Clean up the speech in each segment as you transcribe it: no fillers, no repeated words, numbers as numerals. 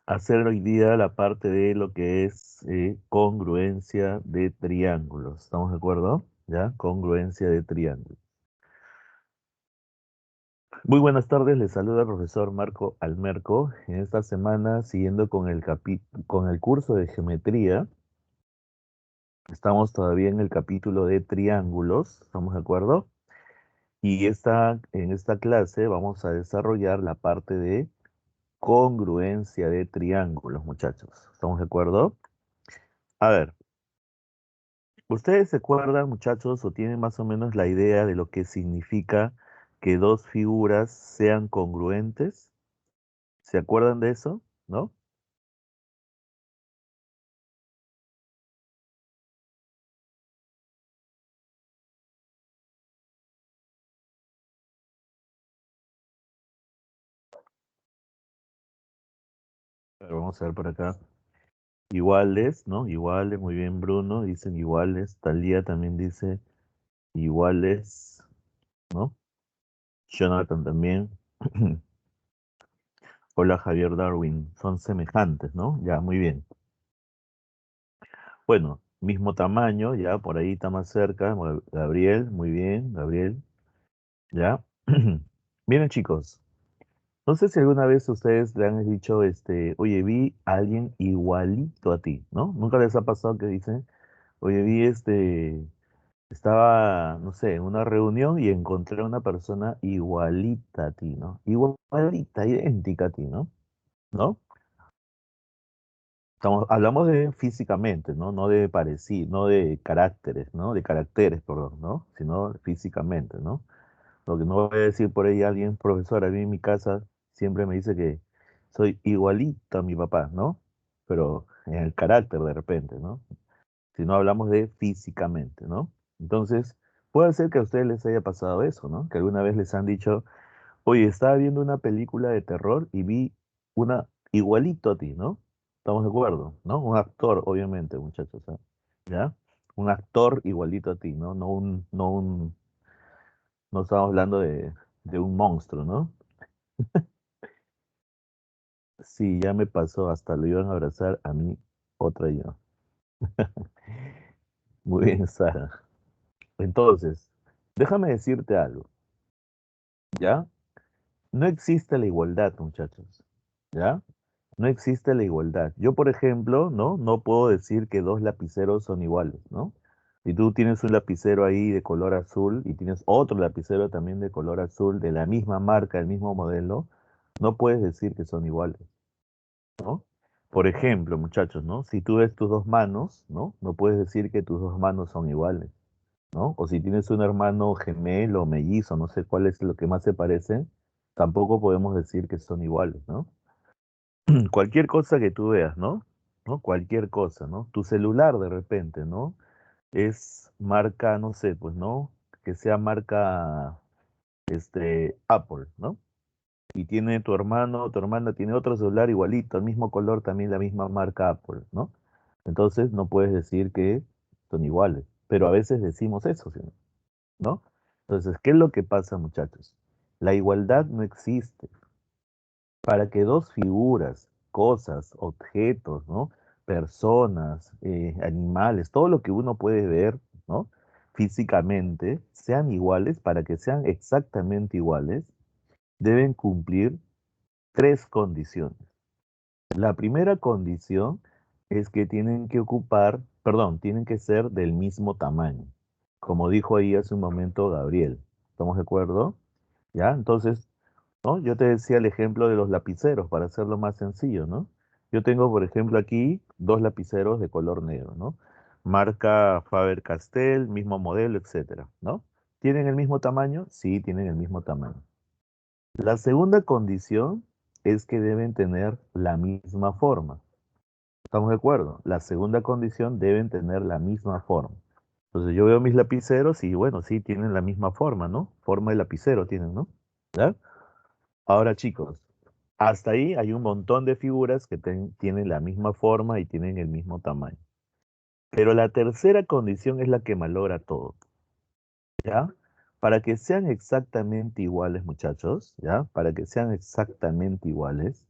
hacer hoy día la parte de lo que es congruencia de triángulos. ¿Estamos de acuerdo? ¿Ya? Congruencia de triángulos. Muy buenas tardes, les saluda el profesor Marco Almerco. En esta semana, siguiendo con con el curso de geometría, estamos todavía en el capítulo de triángulos, ¿estamos de acuerdo? Y en esta clase vamos a desarrollar la parte de congruencia de triángulos, muchachos. ¿Estamos de acuerdo? A ver, ¿ustedes se acuerdan, muchachos, o tienen más o menos la idea de lo que significa que dos figuras sean congruentes? ¿Se acuerdan de eso? ¿No? Pero vamos a ver por acá. Iguales, ¿no? Iguales, muy bien, Bruno, dicen iguales. Talía también dice iguales, ¿no? Jonathan también. Hola, Javier Darwin. Son semejantes, ¿no? Ya, muy bien. Bueno, mismo tamaño, ya, por ahí está más cerca. Gabriel, muy bien, Gabriel, ya. Miren, chicos, no sé si alguna vez ustedes le han dicho, oye, vi a alguien igualito a ti, ¿no? Nunca les ha pasado que dicen, oye, estaba, no sé, en una reunión y encontré a una persona igualita a ti, ¿no? Igualita, idéntica a ti, ¿no? ¿No? Hablamos de físicamente, ¿no? No de parecido, no de caracteres, ¿no? De caracteres, perdón, ¿no? Sino físicamente, ¿no? Lo que no voy a decir por ahí a alguien, profesor, a mí en mi casa siempre me dice que soy igualito a mi papá, ¿no? Pero en el carácter de repente, ¿no? Si no hablamos de físicamente, ¿no? Entonces, puede ser que a ustedes les haya pasado eso, ¿no? Que alguna vez les han dicho, oye, estaba viendo una película de terror y vi una igualito a ti, ¿no? ¿Estamos de acuerdo? ¿No? Un actor, obviamente, muchachos, ¿ah? ¿Ya? Un actor igualito a ti, ¿no? No estamos hablando de un monstruo, ¿no? Sí, ya me pasó, hasta lo iban a abrazar a mí, otra yo. Muy bien, Sara. Entonces, déjame decirte algo, ¿ya? No existe la igualdad, muchachos, ¿ya? No existe la igualdad. Yo, por ejemplo, ¿no? No puedo decir que dos lapiceros son iguales, ¿no? Si tú tienes un lapicero ahí de color azul y tienes otro lapicero también de color azul, de la misma marca, el mismo modelo, no puedes decir que son iguales, ¿no? Por ejemplo, muchachos, ¿no? Si tú ves tus dos manos, ¿no? No puedes decir que tus dos manos son iguales, ¿no? O si tienes un hermano gemelo o mellizo, no sé cuál es lo que más se parece, tampoco podemos decir que son iguales, ¿no? Cualquier cosa que tú veas, ¿no? ¿No? Cualquier cosa, ¿no? Tu celular de repente, ¿no? Es marca, no sé, pues, ¿no? Que sea marca, Apple, ¿no? Y tiene tu hermano o tu hermana tiene otro celular igualito, el mismo color, también la misma marca Apple, ¿no? Entonces no puedes decir que son iguales, pero a veces decimos eso, ¿sí? ¿No? Entonces, ¿qué es lo que pasa, muchachos? La igualdad no existe. Para que dos figuras, cosas, objetos, ¿no? Personas, animales, todo lo que uno puede ver, ¿no? Físicamente, sean iguales, para que sean exactamente iguales, deben cumplir tres condiciones. La primera condición es que tienen que tienen que ser del mismo tamaño, como dijo ahí hace un momento Gabriel. ¿Estamos de acuerdo? ¿Ya? Entonces, ¿no? Yo te decía el ejemplo de los lapiceros, para hacerlo más sencillo, ¿no? Yo tengo, por ejemplo, aquí dos lapiceros de color negro, ¿no? Marca Faber-Castell, mismo modelo, etcétera, ¿no? ¿Tienen el mismo tamaño? Sí, tienen el mismo tamaño. La segunda condición es que deben tener la misma forma. ¿Estamos de acuerdo? La segunda condición deben tener la misma forma. Entonces yo veo mis lapiceros y bueno, sí, tienen la misma forma, ¿no? Forma de lapicero tienen, ¿no? ¿Ya? Ahora chicos, hasta ahí hay un montón de figuras que tienen la misma forma y tienen el mismo tamaño. Pero la tercera condición es la que malogra todo, ¿ya? Para que sean exactamente iguales, muchachos, ¿ya? Para que sean exactamente iguales,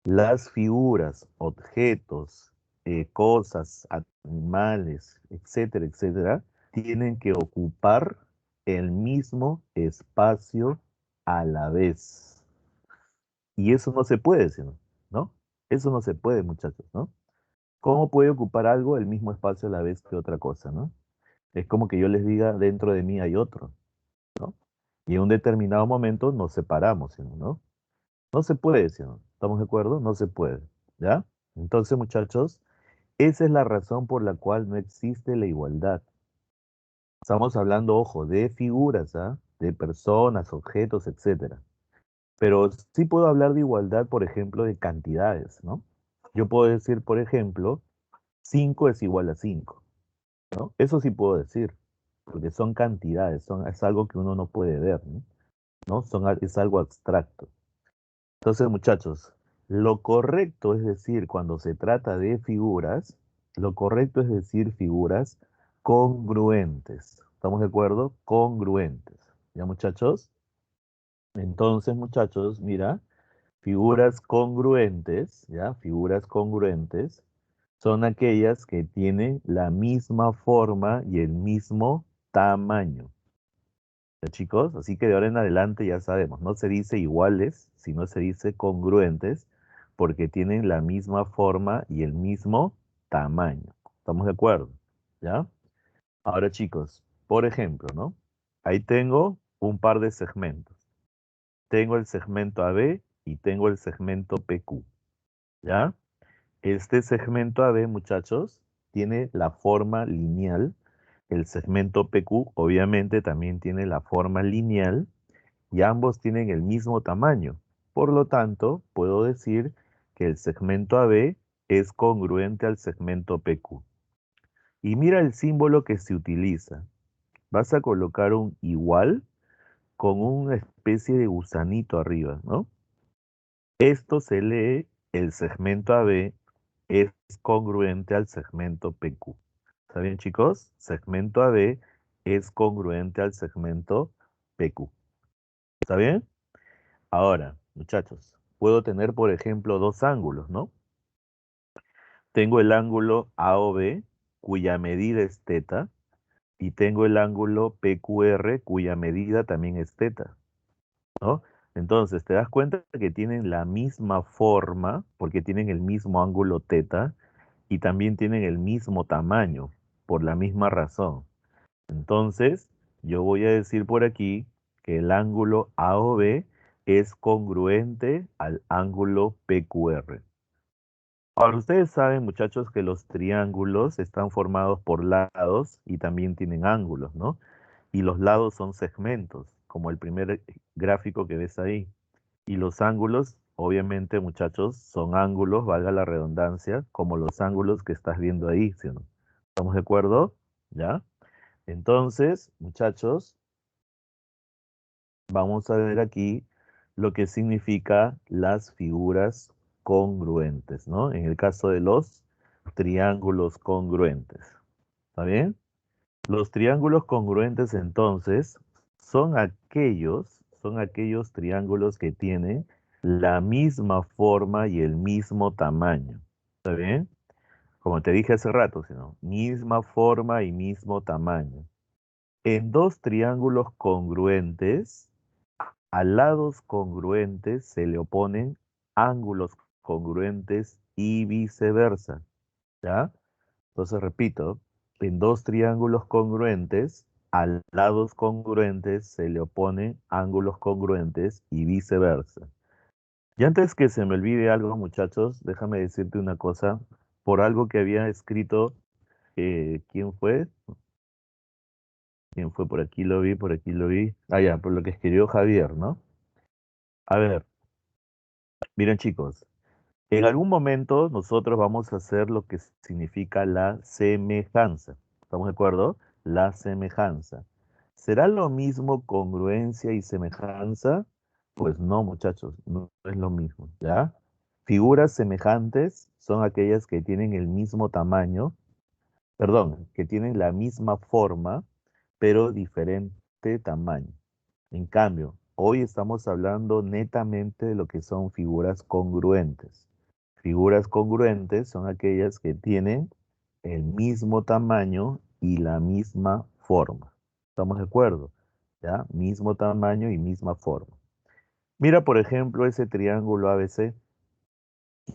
Las figuras, objetos, cosas, animales, etcétera, etcétera, tienen que ocupar el mismo espacio a la vez. Y eso no se puede, sino, ¿no? Eso no se puede, muchachos, ¿no? ¿Cómo puede ocupar algo el mismo espacio a la vez que otra cosa, ¿no? Es como que yo les diga, dentro de mí hay otro, ¿no? Y en un determinado momento nos separamos, ¿sí, ¿no? No se puede, ¿sí, no? ¿Estamos de acuerdo? No se puede, ¿ya? Entonces, muchachos, esa es la razón por la cual no existe la igualdad. Estamos hablando, ojo, de figuras, ¿ah? De personas, objetos, etcétera. Pero sí puedo hablar de igualdad, por ejemplo, de cantidades, ¿no? Yo puedo decir, por ejemplo, 5 es igual a 5, ¿no? Eso sí puedo decir, porque son cantidades, es algo que uno no puede ver, ¿no? ¿No? Es algo abstracto. Entonces, muchachos, lo correcto es decir, cuando se trata de figuras, lo correcto es decir figuras congruentes. ¿Estamos de acuerdo? Congruentes. ¿Ya, muchachos? Entonces, muchachos, mira, figuras congruentes, ¿ya? Figuras congruentes son aquellas que tienen la misma forma y el mismo tamaño. ¿Ya, chicos? Así que de ahora en adelante ya sabemos, no se dice iguales, sino se dice congruentes, porque tienen la misma forma y el mismo tamaño. ¿Estamos de acuerdo? ¿Ya? Ahora, chicos, por ejemplo, ¿no? Ahí tengo un par de segmentos. Tengo el segmento AB y tengo el segmento PQ. ¿Ya? Este segmento AB, muchachos, tiene la forma lineal. El segmento PQ obviamente también tiene la forma lineal y ambos tienen el mismo tamaño. Por lo tanto, puedo decir que el segmento AB es congruente al segmento PQ. Y mira el símbolo que se utiliza. Vas a colocar un igual con una especie de gusanito arriba, ¿no? Esto se lee, el segmento AB es congruente al segmento PQ. ¿Está bien, chicos? Segmento AB es congruente al segmento PQ. ¿Está bien? Ahora, muchachos, puedo tener, por ejemplo, dos ángulos, ¿no? Tengo el ángulo AOB, cuya medida es teta, y tengo el ángulo PQR, cuya medida también es teta, ¿no? Entonces, te das cuenta que tienen la misma forma, porque tienen el mismo ángulo teta, y también tienen el mismo tamaño, por la misma razón. Entonces, yo voy a decir por aquí que el ángulo AOB es congruente al ángulo PQR. Ahora, ustedes saben, muchachos, que los triángulos están formados por lados y también tienen ángulos, ¿no? Y los lados son segmentos, como el primer gráfico que ves ahí. Y los ángulos, obviamente, muchachos, son ángulos, valga la redundancia, como los ángulos que estás viendo ahí, ¿sí o no? ¿Estamos de acuerdo? ¿Ya? Entonces, muchachos, vamos a ver aquí lo que significa las figuras congruentes, ¿no? En el caso de los triángulos congruentes. ¿Está bien? Los triángulos congruentes, entonces, son aquellos triángulos que tienen la misma forma y el mismo tamaño. ¿Está bien? Como te dije hace rato, sino misma forma y mismo tamaño. En dos triángulos congruentes, a lados congruentes se le oponen ángulos congruentes y viceversa, ¿ya? Entonces repito, en dos triángulos congruentes, a lados congruentes se le oponen ángulos congruentes y viceversa. Y antes que se me olvide algo, muchachos, déjame decirte una cosa. Por algo que había escrito, ¿quién fue? ¿Quién fue? Por aquí lo vi, por aquí lo vi. Ah, ya, por lo que escribió Javier, ¿no? A ver, miren chicos, en algún momento nosotros vamos a hacer lo que significa la semejanza. ¿Estamos de acuerdo? La semejanza. ¿Será lo mismo congruencia y semejanza? Pues no, muchachos, no es lo mismo, ¿ya? Figuras semejantes son aquellas que tienen el mismo tamaño, perdón, que tienen la misma forma, pero diferente tamaño. En cambio, hoy estamos hablando netamente de lo que son figuras congruentes. Figuras congruentes son aquellas que tienen el mismo tamaño y la misma forma. ¿Estamos de acuerdo? ¿Ya? Mismo tamaño y misma forma. Mira, por ejemplo, ese triángulo ABC.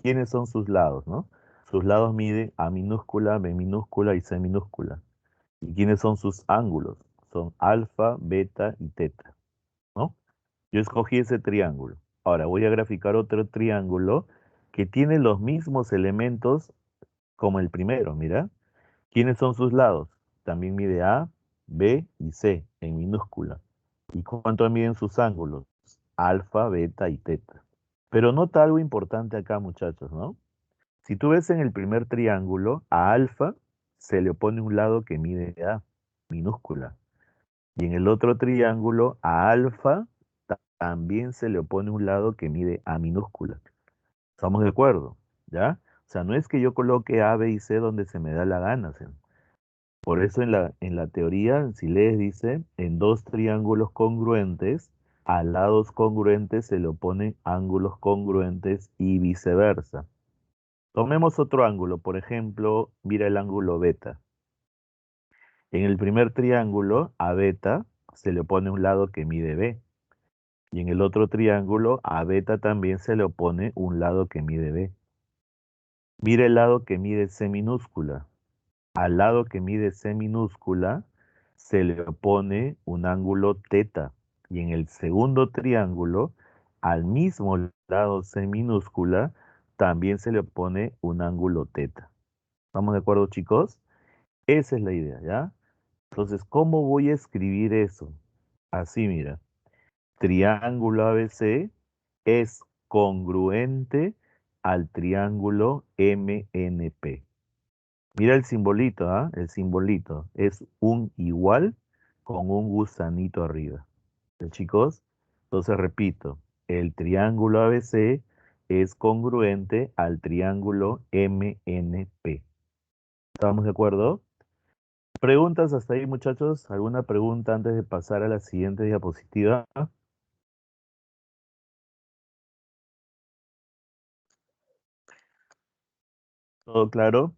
¿Quiénes son sus lados, no? Sus lados miden A minúscula, B minúscula y C minúscula. ¿Y quiénes son sus ángulos? Son alfa, beta y teta, ¿no? Yo escogí ese triángulo. Ahora voy a graficar otro triángulo que tiene los mismos elementos como el primero, mira. ¿Quiénes son sus lados? También mide A, B y C en minúscula. ¿Y cuánto miden sus ángulos? Alfa, beta y teta. Pero nota algo importante acá, muchachos, ¿no? Si tú ves en el primer triángulo, a alfa se le opone un lado que mide A, minúscula. Y en el otro triángulo, a alfa también se le opone un lado que mide A minúscula. ¿Estamos de acuerdo? ¿Ya? O sea, no es que yo coloque A, B y C donde se me da la gana. ¿Sí? Por eso en la teoría, si lees, dice, en dos triángulos congruentes, a lados congruentes se le oponen ángulos congruentes y viceversa. Tomemos otro ángulo, por ejemplo, mira el ángulo beta. En el primer triángulo, a beta se le opone un lado que mide B. Y en el otro triángulo, a beta también se le opone un lado que mide B. Mira el lado que mide C minúscula. Al lado que mide C minúscula se le opone un ángulo teta. Y en el segundo triángulo, al mismo lado C minúscula, también se le opone un ángulo teta. ¿Estamos de acuerdo, chicos? Esa es la idea, ¿ya? Entonces, ¿cómo voy a escribir eso? Así, mira. Triángulo ABC es congruente al triángulo MNP. Mira el simbolito, ¿ah? El simbolito es un igual con un gusanito arriba. ¿Ya, chicos? Entonces repito, el triángulo ABC es congruente al triángulo MNP. ¿Estamos de acuerdo? ¿Preguntas hasta ahí, muchachos? ¿Alguna pregunta antes de pasar a la siguiente diapositiva? ¿Todo claro?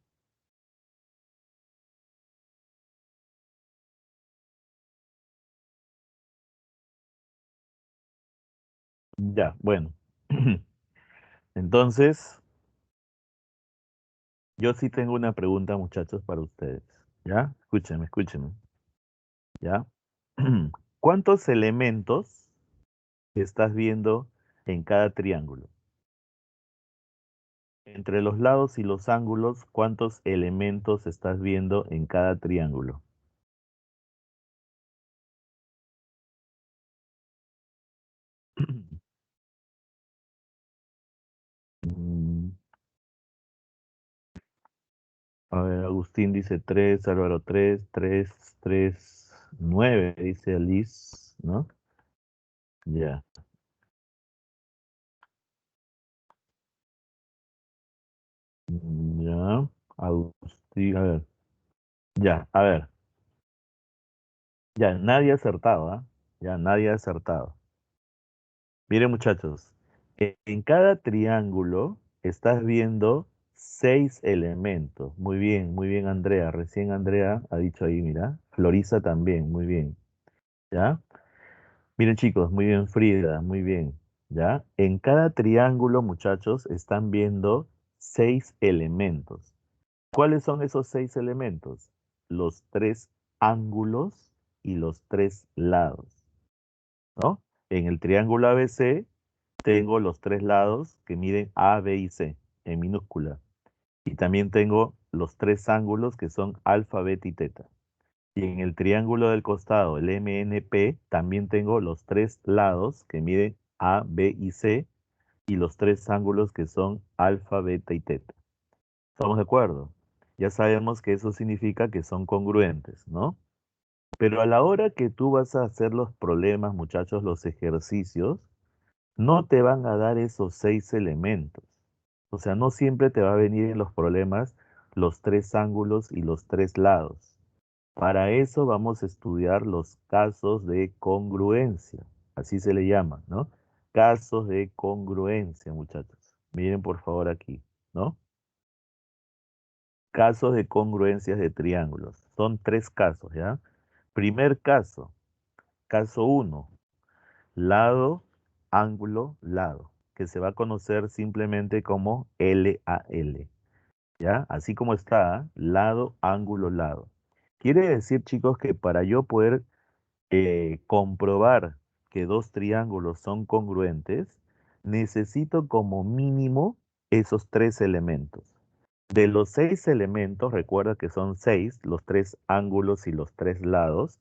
Ya, bueno. Entonces, yo sí tengo una pregunta, muchachos, para ustedes. ¿Ya? Escúchenme, escúchenme. ¿Ya? ¿Cuántos elementos estás viendo en cada triángulo? Entre los lados y los ángulos, ¿cuántos elementos estás viendo en cada triángulo? Mm, A ver, Agustín dice 3, Álvaro 3, 3, 3, 9, dice Alice, ¿no? Ya, ya, Agustín, a ver, ya, a ver, ya, nadie ha acertado, ¿ah? Ya, nadie ha acertado. Miren, muchachos, en cada triángulo estás viendo 6 elementos. Muy bien, Andrea. Recién Andrea ha dicho ahí, mira. Florisa también, muy bien. ¿Ya? Miren, chicos, muy bien, Frida, muy bien. ¿Ya? En cada triángulo, muchachos, están viendo 6 elementos. ¿Cuáles son esos 6 elementos? Los 3 ángulos y los 3 lados, ¿no? En el triángulo ABC tengo los 3 lados que miden A, B y C en minúscula. Y también tengo los 3 ángulos que son alfa, beta y teta. Y en el triángulo del costado, el MNP, también tengo los 3 lados que miden A, B y C y los 3 ángulos que son alfa, beta y teta. ¿Estamos de acuerdo? Ya sabemos que eso significa que son congruentes, ¿no? Pero a la hora que tú vas a hacer los problemas, muchachos, los ejercicios, no te van a dar esos 6 elementos. O sea, no siempre te va a venir en los problemas los 3 ángulos y los 3 lados. Para eso vamos a estudiar los casos de congruencia. Así se le llama, ¿no? Casos de congruencia, muchachos. Miren por favor aquí. ¿no? Casos de congruencias de triángulos. Son tres casos, ¿ya? Primer caso, caso uno, lado, ángulo, lado, que se va a conocer simplemente como LAL, ¿ya? Así como está, ¿ah? Lado, ángulo, lado. Quiere decir, chicos, que para yo poder comprobar que dos triángulos son congruentes, necesito como mínimo esos tres elementos. De los seis elementos, recuerda que son seis, los tres ángulos y los tres lados.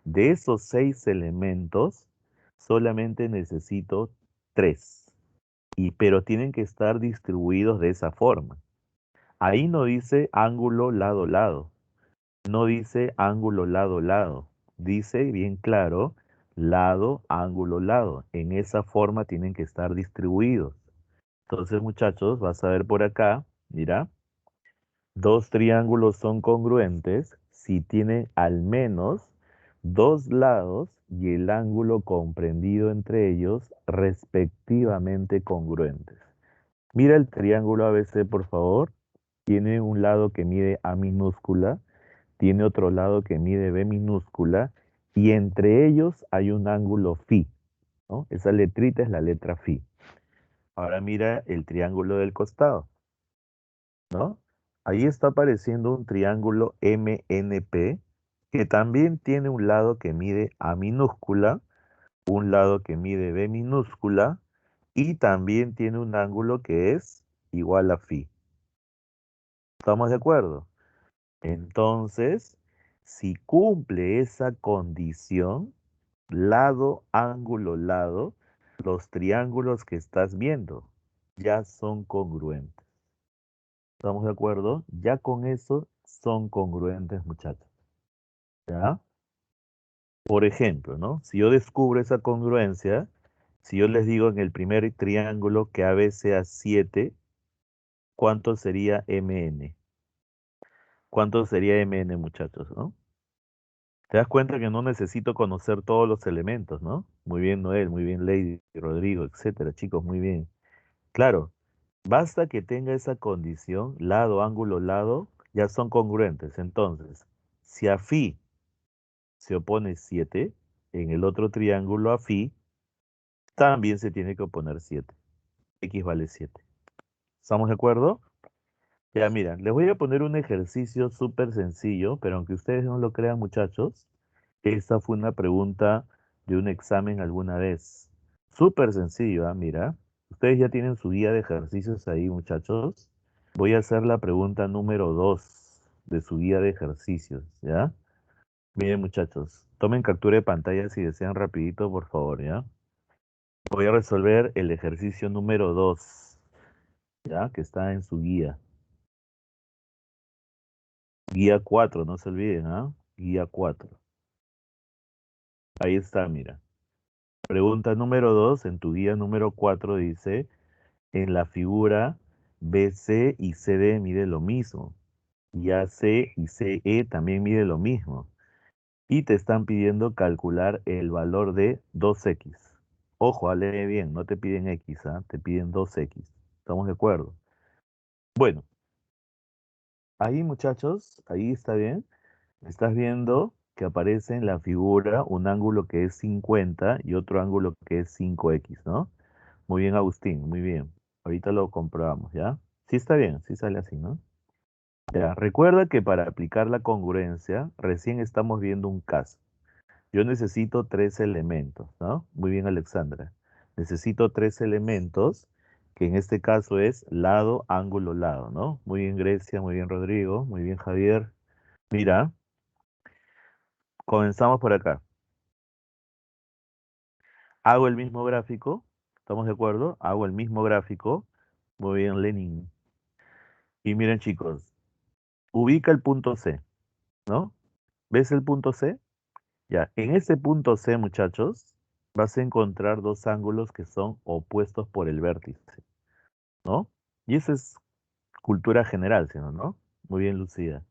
De esos seis elementos, solamente necesito tres. Pero tienen que estar distribuidos de esa forma. Ahí no dice ángulo, lado, lado. No dice ángulo, lado, lado. Dice bien claro, lado, ángulo, lado. En esa forma tienen que estar distribuidos. Entonces, muchachos, vas a ver por acá, mira, dos triángulos son congruentes si tienen al menos dos lados y el ángulo comprendido entre ellos respectivamente congruentes. Mira el triángulo ABC, por favor. Tiene un lado que mide A minúscula, tiene otro lado que mide B minúscula, y entre ellos hay un ángulo phi, ¿no? Esa letrita es la letra phi. Ahora mira el triángulo del costado, ¿no? Ahí está apareciendo un triángulo MNP que también tiene un lado que mide A minúscula, un lado que mide B minúscula y también tiene un ángulo que es igual a phi. ¿Estamos de acuerdo? Entonces, si cumple esa condición, lado, ángulo, lado, los triángulos que estás viendo ya son congruentes. ¿Estamos de acuerdo? Ya con eso son congruentes, muchachos. ¿Ya? Por ejemplo, ¿no? Si yo descubro esa congruencia, si yo les digo en el primer triángulo que AB sea 7, ¿cuánto sería MN? ¿Cuánto sería MN, muchachos, no? Te das cuenta que no necesito conocer todos los elementos, ¿no? Muy bien, Noel, muy bien, Lady, Rodrigo, etcétera, chicos, muy bien. Claro, basta que tenga esa condición, lado, ángulo, lado, ya son congruentes. Entonces, si a phi se opone 7, en el otro triángulo a phi también se tiene que oponer 7. X vale 7. ¿Estamos de acuerdo? Ya, mira, les voy a poner un ejercicio súper sencillo, pero aunque ustedes no lo crean, muchachos, esta fue una pregunta de un examen alguna vez. Súper sencillo, ¿ah? Mira, ustedes ya tienen su guía de ejercicios ahí, muchachos. Voy a hacer la pregunta número 2 de su guía de ejercicios, ¿ya? Miren, muchachos, tomen captura de pantalla si desean rapidito, por favor, ¿ya? Voy a resolver el ejercicio número 2, ¿ya? Que está en su guía. Guía 4, no se olviden, ¿ah? Guía 4. Ahí está, mira. Pregunta número 2 en tu guía número 4 dice, en la figura BC y CD mide lo mismo, y AC y CE también mide lo mismo, y te están pidiendo calcular el valor de 2x. Ojo, lee bien, no te piden x, ¿ah? Te piden 2x. ¿Estamos de acuerdo? Bueno, ahí muchachos, ahí está bien. Estás viendo que aparece en la figura un ángulo que es 50 y otro ángulo que es 5x, ¿no? Muy bien, Agustín, muy bien. Ahorita lo comprobamos, ¿ya? Sí está bien, sí sale así, ¿no? Ya, recuerda que para aplicar la congruencia, recién estamos viendo un caso. Yo necesito tres elementos, ¿no? Muy bien, Alexandra. Necesito tres elementos, que en este caso es lado, ángulo, lado, ¿no? Muy bien, Grecia, muy bien, Rodrigo, muy bien, Javier. Mira, comenzamos por acá. Hago el mismo gráfico, ¿estamos de acuerdo? Hago el mismo gráfico. Muy bien, Lenin. Y miren, chicos, ubica el punto C, ¿no? ¿Ves el punto C? Ya, en ese punto C, muchachos, vas a encontrar dos ángulos que son opuestos por el vértice, ¿no? Y eso es cultura general, ¿sí o no? Muy bien, Lucía.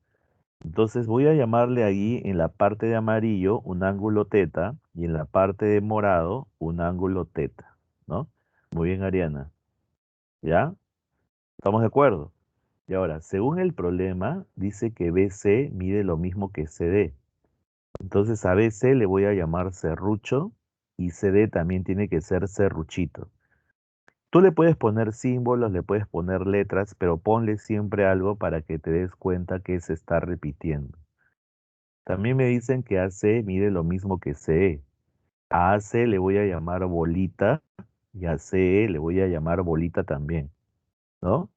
Entonces voy a llamarle ahí en la parte de amarillo un ángulo teta y en la parte de morado un ángulo teta, ¿no? Muy bien, Ariana. ¿Ya? ¿Estamos de acuerdo? Y ahora, según el problema, dice que BC mide lo mismo que CD. Entonces a BC le voy a llamar serrucho y CD también tiene que ser serruchito. Tú le puedes poner símbolos, le puedes poner letras, pero ponle siempre algo para que te des cuenta que se está repitiendo. También me dicen que AC mide lo mismo que CE. A AC le voy a llamar bolita y a CE le voy a llamar bolita también, ¿no?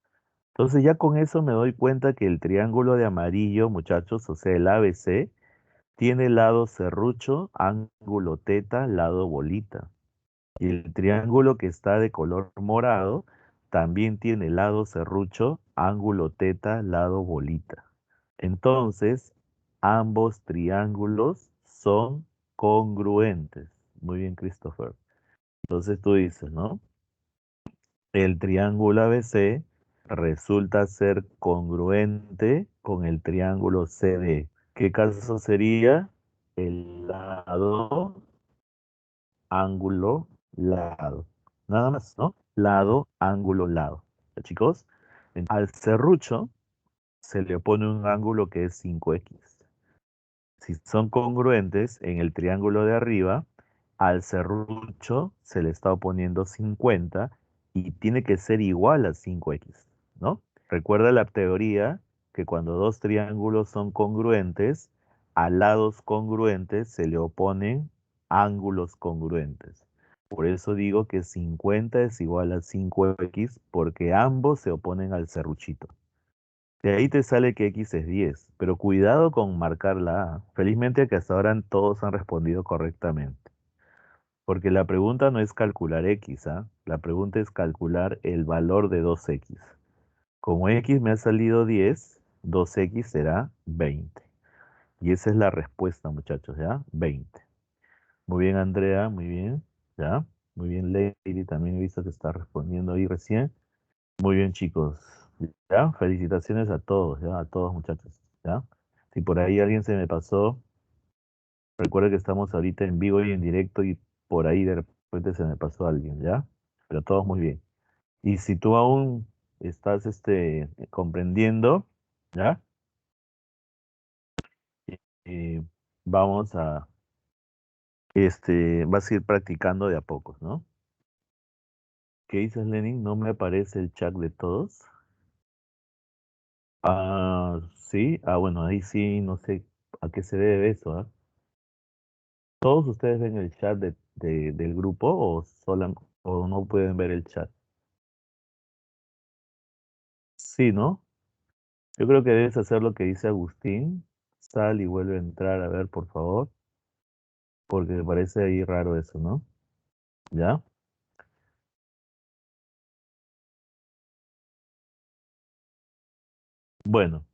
Entonces ya con eso me doy cuenta que el triángulo de amarillo, muchachos, o sea, el ABC, tiene lado serrucho, ángulo teta, lado bolita. Y el triángulo que está de color morado también tiene lado serrucho, ángulo teta, lado bolita. Entonces, ambos triángulos son congruentes. Muy bien, Christopher. Entonces tú dices, ¿no? El triángulo ABC resulta ser congruente con el triángulo CD. ¿Qué caso sería? El lado, ángulo, lado. Nada más, ¿no? Lado, ángulo, lado. ¿Ya, chicos? Al serrucho se le opone un ángulo que es 5x. Si son congruentes en el triángulo de arriba, al serrucho se le está oponiendo 50 y tiene que ser igual a 5x, ¿no? Recuerda la teoría que cuando dos triángulos son congruentes, a lados congruentes se le oponen ángulos congruentes. Por eso digo que 50 es igual a 5x porque ambos se oponen al serruchito. De ahí te sale que X es 10, pero cuidado con marcar la A. Felizmente que hasta ahora todos han respondido correctamente, porque la pregunta no es calcular X, ¿ah? La pregunta es calcular el valor de 2X. Como X me ha salido 10, 2X será 20. Y esa es la respuesta, muchachos, ¿ya? 20. Muy bien, Andrea, muy bien, ¿ya? Muy bien, Lady, también he visto que está respondiendo ahí recién. Muy bien, chicos. ¿Ya? Felicitaciones a todos, ¿ya? A todos, muchachos, ¿ya? Si por ahí alguien se me pasó, recuerda que estamos ahorita en vivo y en directo y por ahí de repente se me pasó alguien, ¿ya? Pero todos muy bien. Y si tú aún estás comprendiendo, ¿ya? Eh, vamos a, vas a ir practicando de a pocos, ¿no? ¿Qué dices, Lenin? ¿No me aparece el chat de todos? Ah, sí. Ah, bueno, ahí sí, no sé a qué se debe eso, ¿ah? ¿Todos ustedes ven el chat del grupo o no pueden ver el chat? Sí, ¿no? Yo creo que debes hacer lo que dice Agustín. Sal y vuelve a entrar a ver, por favor, porque me parece ahí raro eso, ¿no? ¿Ya? Bueno,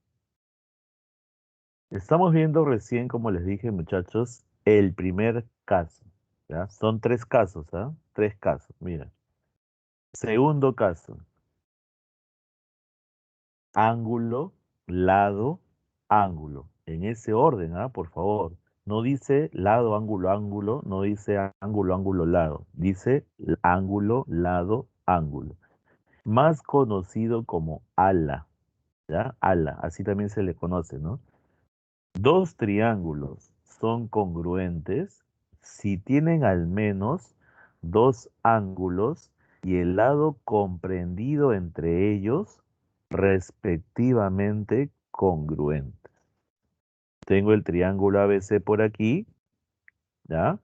estamos viendo recién, como les dije, muchachos, el primer caso, ¿ya? Son tres casos, ¿ah? Tres casos, mira. Segundo caso, ángulo, lado, ángulo. En ese orden, ¿ah? Por favor. No dice lado, ángulo, ángulo, no dice ángulo, ángulo, lado. Dice ángulo, lado, ángulo. Más conocido como ala, ¿ya? Ala, así también se le conoce, ¿no? Dos triángulos son congruentes si tienen al menos dos ángulos y el lado comprendido entre ellos respectivamente congruente. Tengo el triángulo ABC por aquí, ¿ya?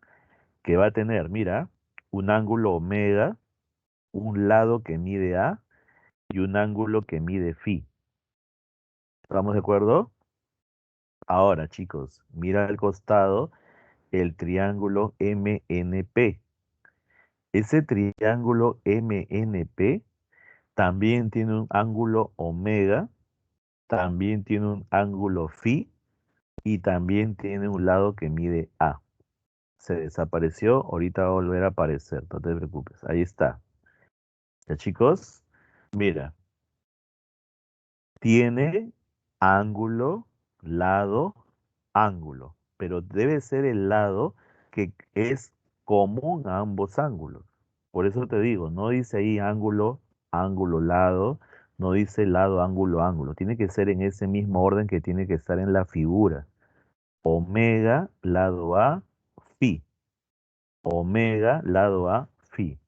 Que va a tener, mira, un ángulo omega, un lado que mide A y un ángulo que mide phi. ¿Estamos de acuerdo? Ahora, chicos, mira al costado el triángulo MNP. Ese triángulo MNP también tiene un ángulo omega, también tiene un ángulo phi y también tiene un lado que mide A. Se desapareció, ahorita va a volver a aparecer, no te preocupes, ahí está. ¿Ya, chicos? Mira, tiene ángulo, lado, ángulo, pero debe ser el lado que es común a ambos ángulos. Por eso te digo, no dice ahí ángulo, ángulo, lado, no dice lado, ángulo, ángulo. Tiene que ser en ese mismo orden que tiene que estar en la figura. Omega, lado A, phi. Omega, lado A, phi.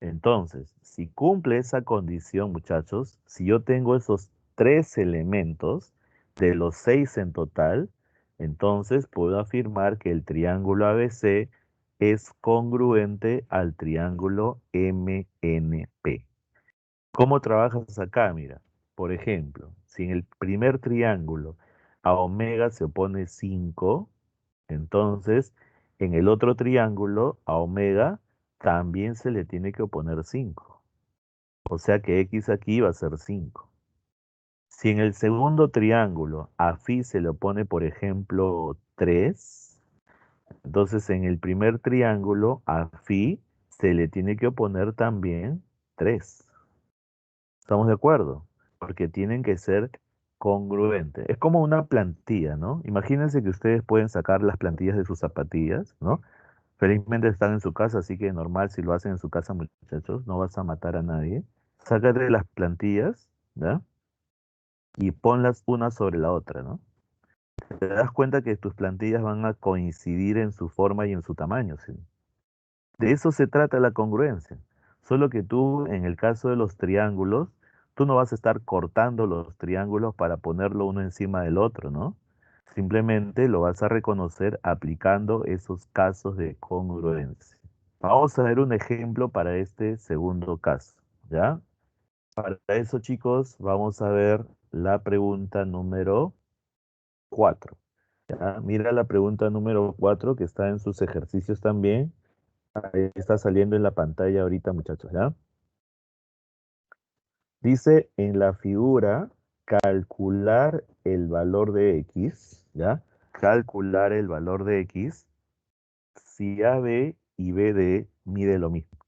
Entonces, si cumple esa condición, muchachos, si yo tengo esos tres elementos de los 6 en total, entonces puedo afirmar que el triángulo ABC es congruente al triángulo MNP. ¿Cómo trabajas acá? Mira, por ejemplo, si en el primer triángulo a omega se opone 5, entonces en el otro triángulo a omega también se le tiene que oponer 5. O sea que x aquí va a ser 5. Si en el segundo triángulo a phi se le opone, por ejemplo, 3, entonces en el primer triángulo a phi se le tiene que oponer también 3. ¿Estamos de acuerdo? Porque tienen que ser congruentes. Es como una plantilla, ¿no? Imagínense que ustedes pueden sacar las plantillas de sus zapatillas, ¿no? Felizmente están en su casa, así que normal si lo hacen en su casa, muchachos, no vas a matar a nadie. Sácate las plantillas, ¿ya? Y ponlas una sobre la otra, ¿no? Te das cuenta que tus plantillas van a coincidir en su forma y en su tamaño, ¿sí? De eso se trata la congruencia. Solo que tú, en el caso de los triángulos, tú no vas a estar cortando los triángulos para ponerlo uno encima del otro, ¿no? Simplemente lo vas a reconocer aplicando esos casos de congruencia. Vamos a ver un ejemplo para este segundo caso, ¿ya? Para eso, chicos, vamos a ver la pregunta número 4. ¿Ya? Mira la pregunta número 4 que está en sus ejercicios también. Ahí está saliendo en la pantalla ahorita, muchachos, ¿ya? Dice en la figura calcular el valor de x, ¿ya? Calcular el valor de x si AB y BD mide lo mismo,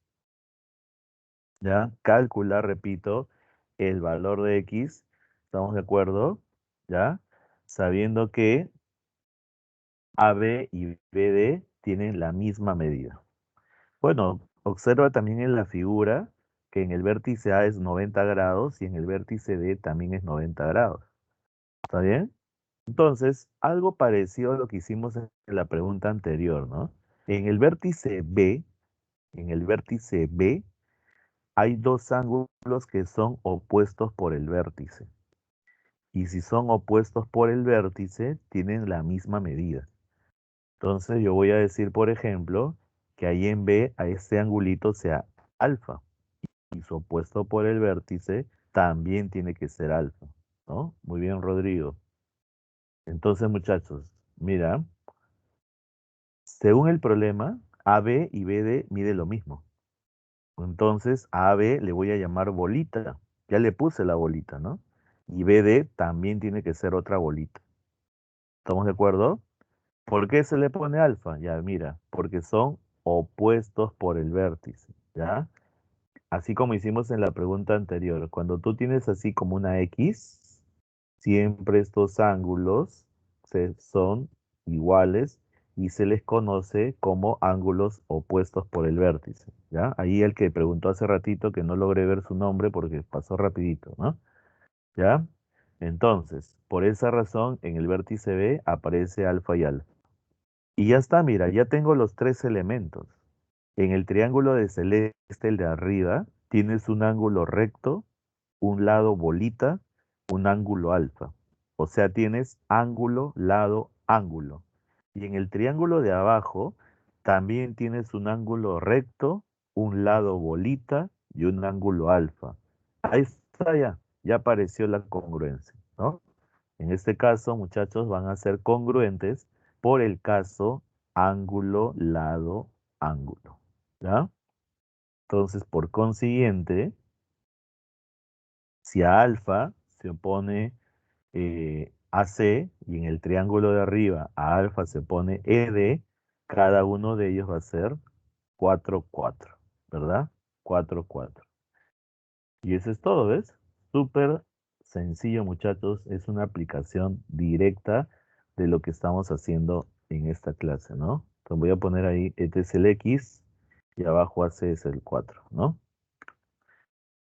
¿ya? Calcular, repito, el valor de x, ¿estamos de acuerdo? ¿Ya? Sabiendo que AB y BD tienen la misma medida. Bueno, observa también en la figura que en el vértice A es 90 grados y en el vértice D también es 90 grados. ¿Está bien? Entonces, algo parecido a lo que hicimos en la pregunta anterior, ¿no? En el vértice B, en el vértice B, hay dos ángulos que son opuestos por el vértice. Y si son opuestos por el vértice, tienen la misma medida. Entonces, yo voy a decir, por ejemplo, que ahí en B a este angulito sea alfa. Y su opuesto por el vértice también tiene que ser alfa, ¿no? Muy bien, Rodrigo. Entonces, muchachos, mira, según el problema, AB y BD mide lo mismo. Entonces, a AB le voy a llamar bolita. Ya le puse la bolita, ¿no? Y BD también tiene que ser otra bolita. ¿Estamos de acuerdo? ¿Por qué se le pone alfa? Ya, mira, porque son opuestos por el vértice, ¿ya? Así como hicimos en la pregunta anterior, cuando tú tienes así como una X, siempre estos ángulos son iguales y se les conoce como ángulos opuestos por el vértice, ¿ya? Ahí el que preguntó hace ratito que no logré ver su nombre porque pasó rapidito, ¿no? ¿Ya? Entonces, por esa razón, en el vértice B aparece alfa y alfa. Y ya está, mira, ya tengo los tres elementos. En el triángulo de celeste, el de arriba, tienes un ángulo recto, un lado bolita, un ángulo alfa. O sea, tienes ángulo, lado, ángulo. Y en el triángulo de abajo, también tienes un ángulo recto, un lado bolita y un ángulo alfa. Ahí está ya, ya apareció la congruencia, ¿no? En este caso, muchachos, van a ser congruentes por el caso ángulo, lado, ángulo. ¿Ya? Entonces, por consiguiente, si a alfa se opone AC y en el triángulo de arriba a alfa se pone ED, cada uno de ellos va a ser 4 4, ¿verdad? 4 4. Y eso es todo, ¿ves? Súper sencillo, muchachos. Es una aplicación directa de lo que estamos haciendo en esta clase, ¿no? Entonces voy a poner ahí, este es el X y abajo AC es el 4, ¿no?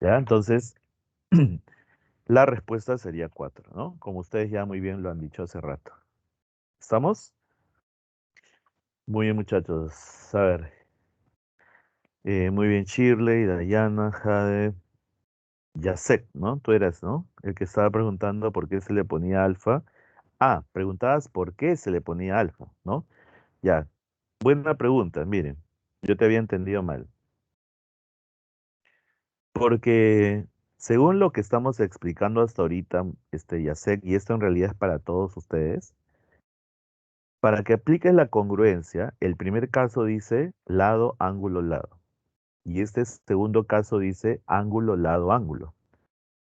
¿Ya? Entonces, La respuesta sería 4, ¿no? Como ustedes ya muy bien lo han dicho hace rato. ¿Estamos? Muy bien, muchachos. A ver. Muy bien, Shirley, Dayana, Jade, Yasek, ¿no? Tú eras, ¿no? El que estaba preguntando por qué se le ponía alfa. Ah, preguntabas por qué se le ponía alfa, ¿no? Ya, buena pregunta, miren. Yo te había entendido mal. Porque según lo que estamos explicando hasta ahorita, Yasek, y esto en realidad es para todos ustedes, para que apliques la congruencia, el primer caso dice lado, ángulo, lado. Y este segundo caso dice ángulo, lado, ángulo.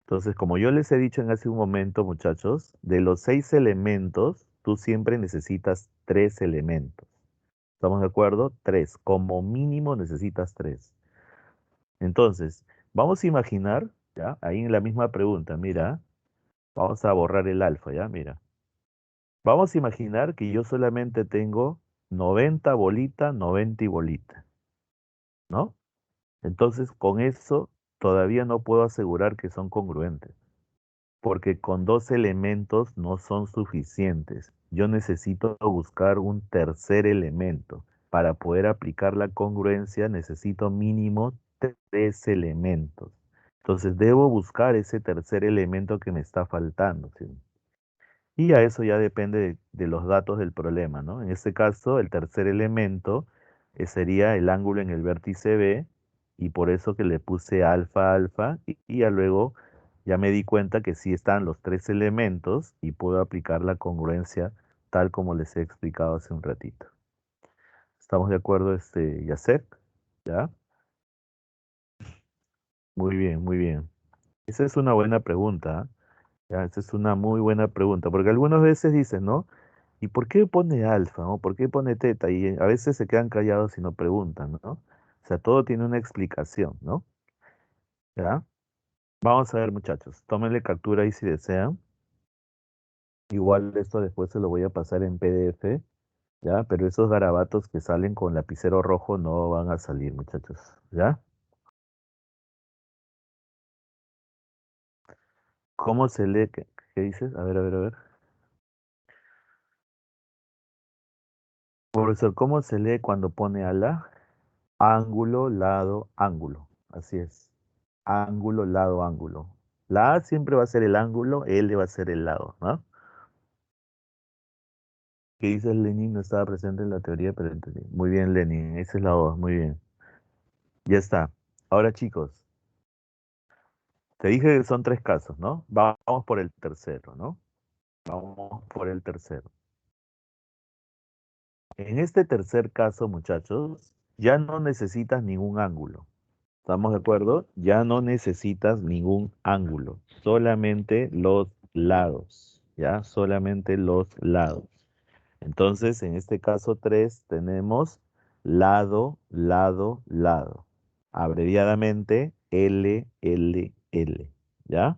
Entonces, como yo les he dicho en hace un momento, muchachos, de los 6 elementos, tú siempre necesitas 3 elementos. ¿Estamos de acuerdo? 3. Como mínimo necesitas 3. Entonces, vamos a imaginar, ¿ya? Ahí en la misma pregunta, mira, vamos a borrar el alfa, ¿ya? Mira. Vamos a imaginar que yo solamente tengo 90 bolita, 90 y bolita, ¿no? Entonces, con eso todavía no puedo asegurar que son congruentes, porque con 2 elementos no son suficientes. Yo necesito buscar un tercer elemento. Para poder aplicar la congruencia necesito mínimo 3 elementos. Entonces debo buscar ese tercer elemento que me está faltando, ¿sí? Y a eso ya depende de los datos del problema, ¿no? En este caso, el tercer elemento sería el ángulo en el vértice B, y por eso que le puse alfa, alfa, y ya luego ya me di cuenta que sí están los 3 elementos y puedo aplicar la congruencia tal como les he explicado hace un ratito. ¿Estamos de acuerdo, Yasek? ¿Ya? Muy bien, muy bien. Esa es una buena pregunta, ¿ah? Ya, esa es una muy buena pregunta, porque algunas veces dicen, ¿no? ¿Y por qué pone alfa, no? ¿Por qué pone teta? Y a veces se quedan callados y no preguntan, ¿no? O sea, todo tiene una explicación, ¿no? ¿Ya? Vamos a ver, muchachos. Tómenle captura ahí si desean. Igual esto después se lo voy a pasar en PDF, ¿ya? Pero esos garabatos que salen con lapicero rojo no van a salir, muchachos, ¿ya? ¿Cómo se lee? ¿Qué dices? A ver, a ver, a ver. Profesor, ¿cómo se lee cuando pone ala? Ángulo, lado, ángulo. Así es. Ángulo, lado, ángulo. La A siempre va a ser el ángulo, L va a ser el lado, ¿no? ¿Qué dice Lenin? No estaba presente en la teoría, pero entendí. Muy bien, Lenin. Esa es la O. Muy bien. Ya está. Ahora, chicos, te dije que son 3 casos, ¿no? Vamos por el tercero, ¿no? Vamos por el tercero. En este tercer caso, muchachos, ya no necesitas ningún ángulo. ¿Estamos de acuerdo? Ya no necesitas ningún ángulo, solamente los lados, ¿ya? Solamente los lados. Entonces, en este caso 3 tenemos lado, lado, lado. Abreviadamente L, L, L, ¿ya?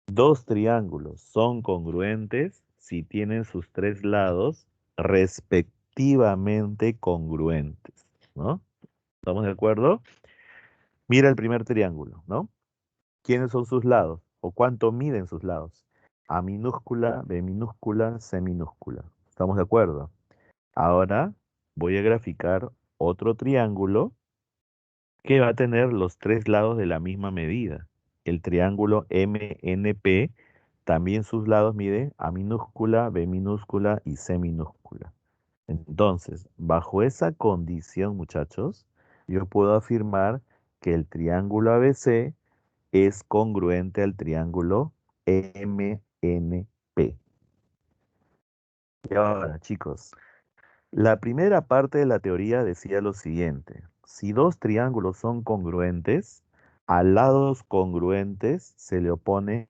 Dos triángulos son congruentes si tienen sus 3 lados respectivamente congruentes, ¿no? ¿Estamos de acuerdo? Mira el primer triángulo, ¿no? ¿Quiénes son sus lados? ¿O cuánto miden sus lados? A minúscula, B minúscula, C minúscula. ¿Estamos de acuerdo? Ahora voy a graficar otro triángulo que va a tener los 3 lados de la misma medida. El triángulo MNP, también sus lados miden A minúscula, B minúscula y C minúscula. Entonces, bajo esa condición, muchachos, yo puedo afirmar que el triángulo ABC es congruente al triángulo MNP. Y ahora, chicos, la primera parte de la teoría decía lo siguiente: si dos triángulos son congruentes, a lados congruentes se le opone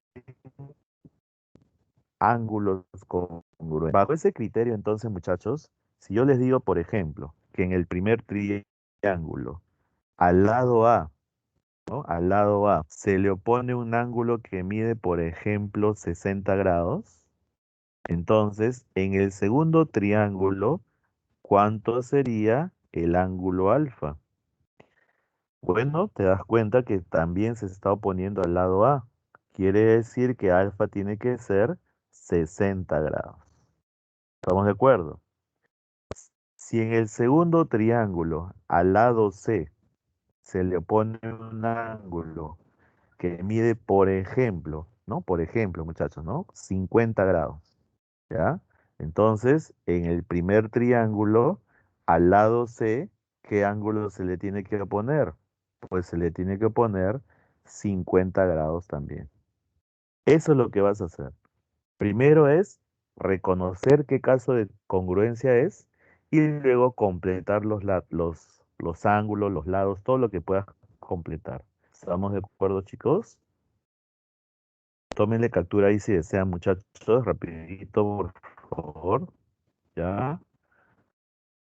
ángulos congruentes. Bajo ese criterio, entonces, muchachos, si yo les digo, por ejemplo, que en el primer triángulo, al lado A, ¿no? Al lado A se le opone un ángulo que mide, por ejemplo, 60 grados, entonces, en el segundo triángulo, ¿cuánto sería el ángulo alfa? Bueno, te das cuenta que también se está oponiendo al lado A. Quiere decir que alfa tiene que ser 60 grados. ¿Estamos de acuerdo? Si en el segundo triángulo, al lado C, se le pone un ángulo que mide, por ejemplo, ¿no? Por ejemplo, muchachos, ¿no? 50 grados, ¿ya? Entonces, en el primer triángulo, al lado C, ¿qué ángulo se le tiene que poner? Pues se le tiene que poner 50 grados también. Eso es lo que vas a hacer. Primero es reconocer qué caso de congruencia es y luego completar los ángulos, los lados, todo lo que puedas completar. ¿Estamos de acuerdo, chicos? Tómenle captura ahí si desean, muchachos, rapidito, por favor. ¿Ya?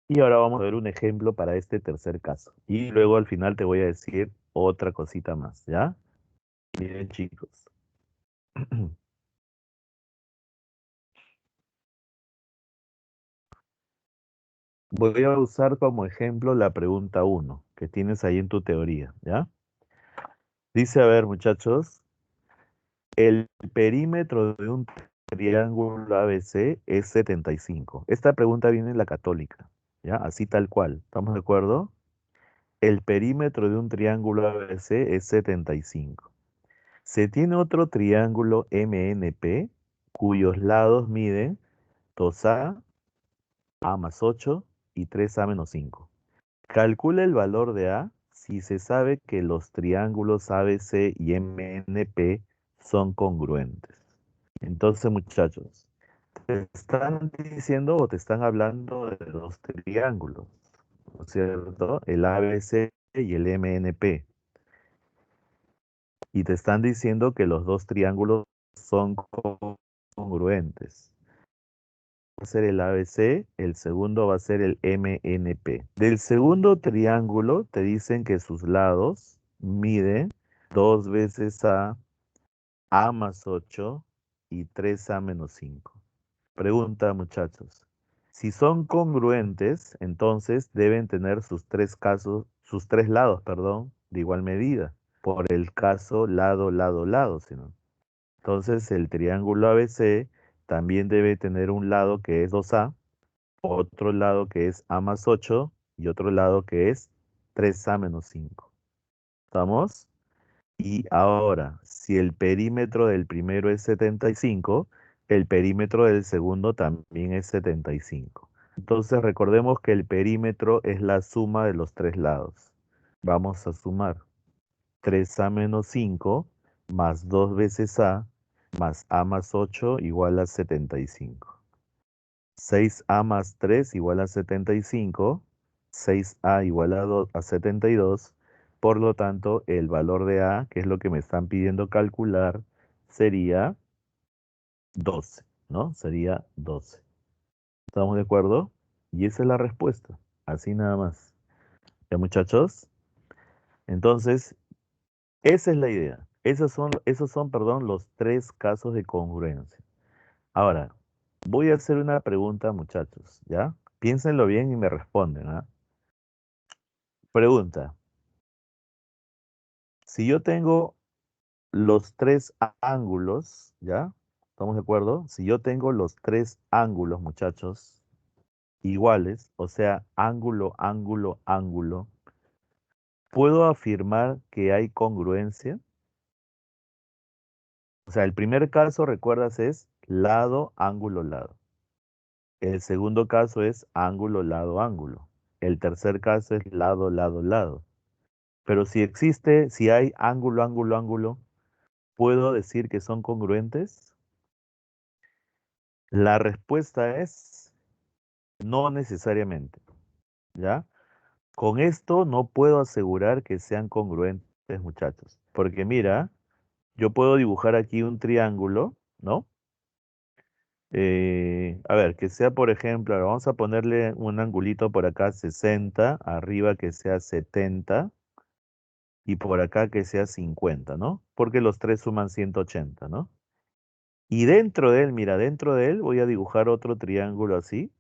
Y ahora vamos a ver un ejemplo para este tercer caso. Y luego al final te voy a decir otra cosita más, ¿ya? Miren, chicos. Voy a usar como ejemplo la pregunta uno que tienes ahí en tu teoría, ¿ya? Dice, a ver, muchachos, el perímetro de un triángulo ABC es 75. Esta pregunta viene en la católica, ¿ya? Así tal cual. ¿Estamos de acuerdo? El perímetro de un triángulo ABC es 75. Se tiene otro triángulo MNP cuyos lados miden 2A, A más 8 y 3A menos 5. Calcula el valor de A si se sabe que los triángulos ABC y MNP son congruentes. Entonces, muchachos, te están diciendo o te están hablando de dos triángulos, ¿no es cierto? El ABC y el MNP. Y te están diciendo que los dos triángulos son congruentes. Va a ser el ABC, el segundo va a ser el MNP. Del segundo triángulo te dicen que sus lados miden 2 veces A más 8 y 3A menos 5. Pregunta, muchachos. Si son congruentes, entonces deben tener sus tres lados, perdón, de igual medida. Por el caso lado, lado, lado, si no. Entonces el triángulo ABC también debe tener un lado que es 2A, otro lado que es A más 8 y otro lado que es 3A menos 5. ¿Estamos? Y ahora, si el perímetro del primero es 75, el perímetro del segundo también es 75. Entonces recordemos que el perímetro es la suma de los tres lados. Vamos a sumar 3A menos 5 más 2 veces A más A más 8 igual a 75. 6A más 3 igual a 75, 6A igual a 72, por lo tanto, el valor de A, que es lo que me están pidiendo calcular, sería 12, ¿no? Sería 12. ¿Estamos de acuerdo? Y esa es la respuesta, así nada más. ¿Ya, muchachos? Entonces, esa es la idea. Esos son, perdón, los tres casos de congruencia. Ahora, voy a hacer una pregunta, muchachos, ¿ya? Piénsenlo bien y me responden, ¿ah? Pregunta, si yo tengo los tres ángulos, ¿ya? ¿Estamos de acuerdo? Si yo tengo los tres ángulos, muchachos, iguales, o sea, ángulo, ángulo, ángulo, ¿puedo afirmar que hay congruencia? O sea, el primer caso, recuerdas, es lado, ángulo, lado. El segundo caso es ángulo, lado, ángulo. El tercer caso es lado, lado, lado. Pero si hay ángulo, ángulo, ángulo, ¿puedo decir que son congruentes? La respuesta es no necesariamente, ¿ya? Con esto no puedo asegurar que sean congruentes, muchachos, porque mira, yo puedo dibujar aquí un triángulo, ¿no? A ver, que sea, por ejemplo, ahora vamos a ponerle un angulito por acá 60, arriba que sea 70 y por acá que sea 50, ¿no? Porque los tres suman 180, ¿no? Y dentro de él, mira, dentro de él voy a dibujar otro triángulo así,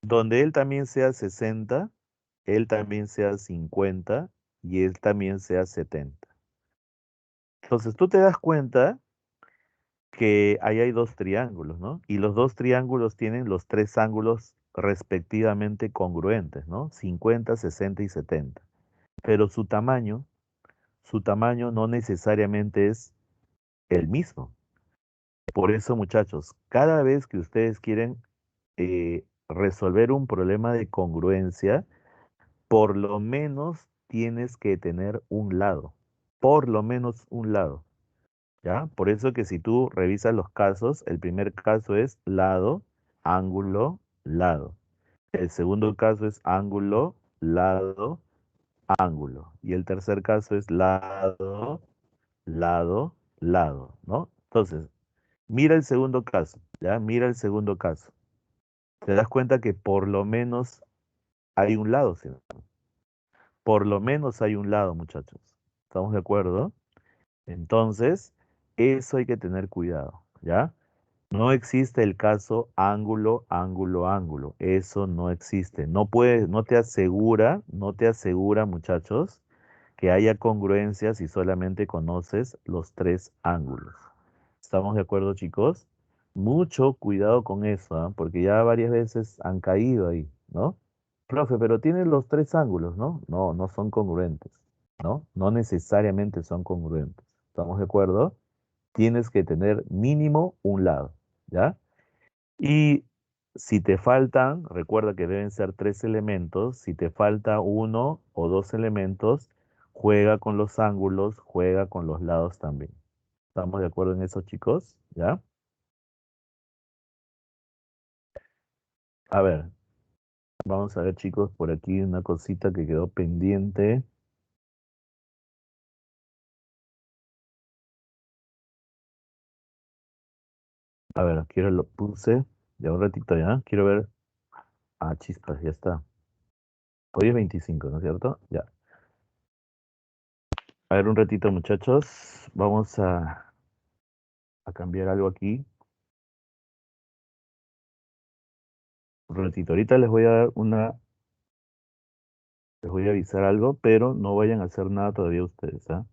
donde él también sea 60, él también sea 50 y él también sea 70. Entonces tú te das cuenta que ahí hay dos triángulos, ¿no? Y los dos triángulos tienen los tres ángulos respectivamente congruentes, ¿no? 50, 60 y 70. Pero su tamaño no necesariamente es el mismo. Por eso, muchachos, cada vez que ustedes quieren resolver un problema de congruencia, por lo menos tienes que tener un lado, por lo menos un lado, ¿ya? Por eso que si tú revisas los casos, el primer caso es lado, ángulo, lado. El segundo caso es ángulo, lado, ángulo. Y el tercer caso es lado, lado, lado, ¿no? Entonces, mira el segundo caso, ¿ya? Mira el segundo caso. Te das cuenta que por lo menos hay un lado, ¿sí? Por lo menos hay un lado, muchachos. ¿Estamos de acuerdo? Entonces, eso hay que tener cuidado, ¿ya? No existe el caso ángulo, ángulo, ángulo. Eso no existe. No puede, no te asegura, muchachos, que haya congruencia si solamente conoces los tres ángulos. ¿Estamos de acuerdo, chicos? Mucho cuidado con eso, ¿ah? Porque ya varias veces han caído ahí, ¿no? Profe, pero tiene los tres ángulos, ¿no? No, no son congruentes, ¿no? No necesariamente son congruentes. ¿Estamos de acuerdo? Tienes que tener mínimo un lado, ¿ya? Y si te faltan, recuerda que deben ser tres elementos, si te falta uno o dos elementos, juega con los ángulos, juega con los lados también. ¿Estamos de acuerdo en eso, chicos? ¿Ya? A ver, vamos a ver, chicos, por aquí una cosita que quedó pendiente. A ver, quiero lo puse, ya un ratito ya, quiero ver. Ah, chispas, ya está. Hoy es 25, ¿no es cierto? Ya. A ver, un ratito, muchachos. Vamos a cambiar algo aquí. Un ratito. Ahorita les voy a dar les voy a avisar algo, pero no vayan a hacer nada todavía ustedes, ¿ah?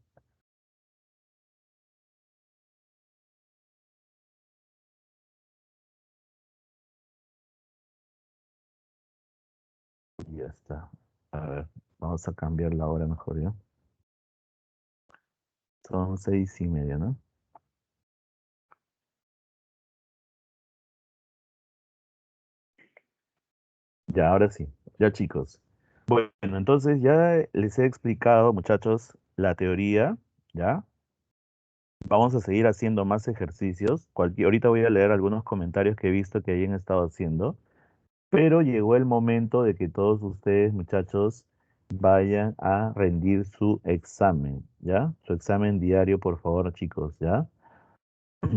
Ya está. A ver, vamos a cambiar la hora mejor, ¿ya? Son 6:30, ¿no? Ya, ahora sí. Ya, chicos. Bueno, entonces ya les he explicado, muchachos, la teoría, ¿ya? Vamos a seguir haciendo más ejercicios. Ahorita voy a leer algunos comentarios que he visto que hayan estado haciendo. Pero llegó el momento de que todos ustedes, muchachos, vayan a rendir su examen, ¿ya? Su examen diario, por favor, chicos, ¿ya?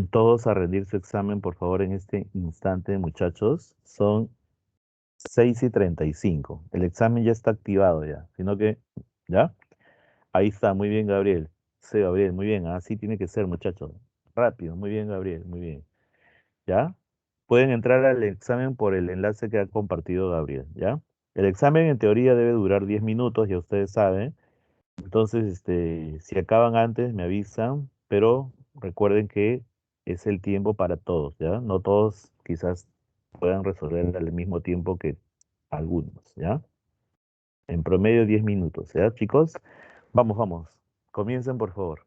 Todos a rendir su examen, por favor, en este instante, muchachos. Son 6:35. El examen ya está activado ya, sino que, ¿ya? Ahí está, muy bien, Gabriel. Sí, Gabriel, muy bien. Así tiene que ser, muchachos. Rápido, muy bien, Gabriel, muy bien. ¿Ya? Pueden entrar al examen por el enlace que ha compartido Gabriel, ¿ya? El examen en teoría debe durar 10 minutos, ya ustedes saben. Entonces, si acaban antes, me avisan, pero recuerden que es el tiempo para todos, ¿ya? No todos quizás puedan resolver al mismo tiempo que algunos, ¿ya? En promedio 10 minutos, ¿ya, chicos? Vamos, vamos. Comiencen, por favor.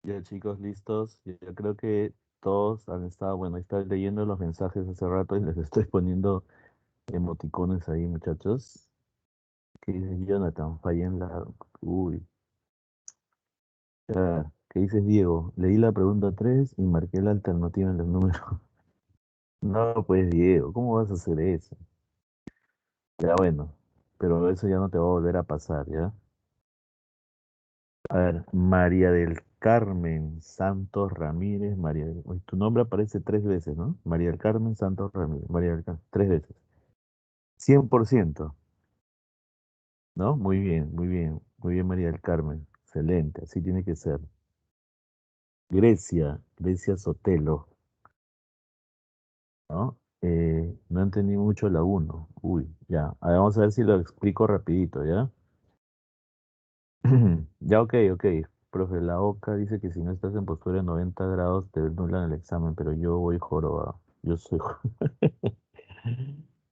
Ya chicos, listos. Ya creo que todos han estado, bueno, están leyendo los mensajes hace rato y les estoy poniendo emoticones ahí, muchachos. ¿Qué dice Jonathan? Fallé en la... Uy. Ya. ¿Qué dices, Diego? Leí la pregunta 3 y marqué la alternativa en el número. No, pues, Diego, ¿cómo vas a hacer eso? Ya bueno, pero eso ya no te va a volver a pasar, ¿ya? A ver, María del Carmen Santos Ramírez, Uy, tu nombre aparece 3 veces, ¿no? María del Carmen Santos Ramírez, María del Carmen, 3 veces. 100%, ¿no? Muy bien, muy bien, muy bien, María del Carmen. Excelente, así tiene que ser. Grecia, Grecia Sotelo, ¿no? No entendí mucho la uno. Uy, ya. A ver, vamos a ver si lo explico rapidito, ¿ya? Ya, ok, ok. Profe, la OCA dice que si no estás en postura de 90 grados te anulan el examen, pero yo voy jorobado. Yo soy...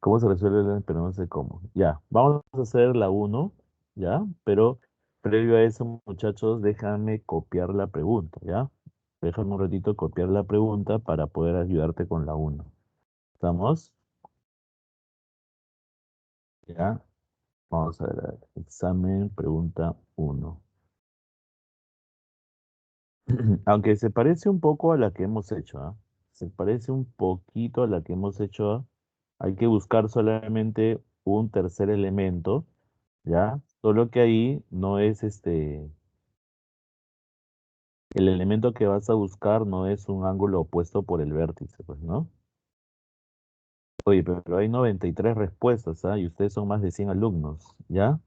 ¿Cómo se resuelve pero no sé cómo? Ya, vamos a hacer la uno, ¿ya? Pero previo a eso, muchachos, déjame copiar la pregunta, ¿ya? Déjame un ratito copiar la pregunta para poder ayudarte con la uno. ¿Estamos? ¿Ya? Vamos a ver. Examen, pregunta uno. Aunque se parece un poco a la que hemos hecho, ¿ah? Se parece un poquito a la que hemos hecho, ¿ah? Hay que buscar solamente un tercer elemento, ¿ya? Solo que ahí no es el elemento que vas a buscar no es un ángulo opuesto por el vértice, pues, ¿no? Oye, pero hay 93 respuestas, ¿ah? Y ustedes son más de 100 alumnos, ¿ya?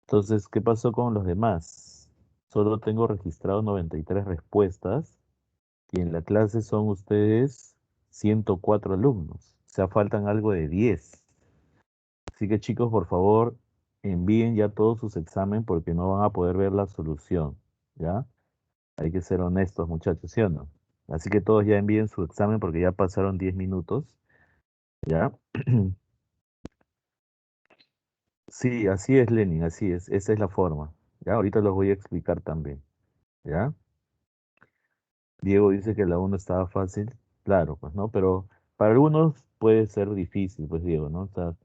Entonces, ¿qué pasó con los demás? Solo tengo registrado 93 respuestas. Y en la clase son ustedes 104 alumnos. O sea, faltan algo de 10. Así que chicos, por favor, envíen ya todos sus exámenes porque no van a poder ver la solución. ¿Ya? Hay que ser honestos, muchachos, ¿sí o no? Así que todos ya envíen su examen porque ya pasaron 10 minutos. ¿Ya? Sí, así es, Lenin, así es. Esa es la forma. ¿Ya? Ahorita los voy a explicar también. ¿Ya? Diego dice que la uno estaba fácil. Claro, pues, ¿no? Pero para algunos puede ser difícil, pues, Diego, ¿no? O sea,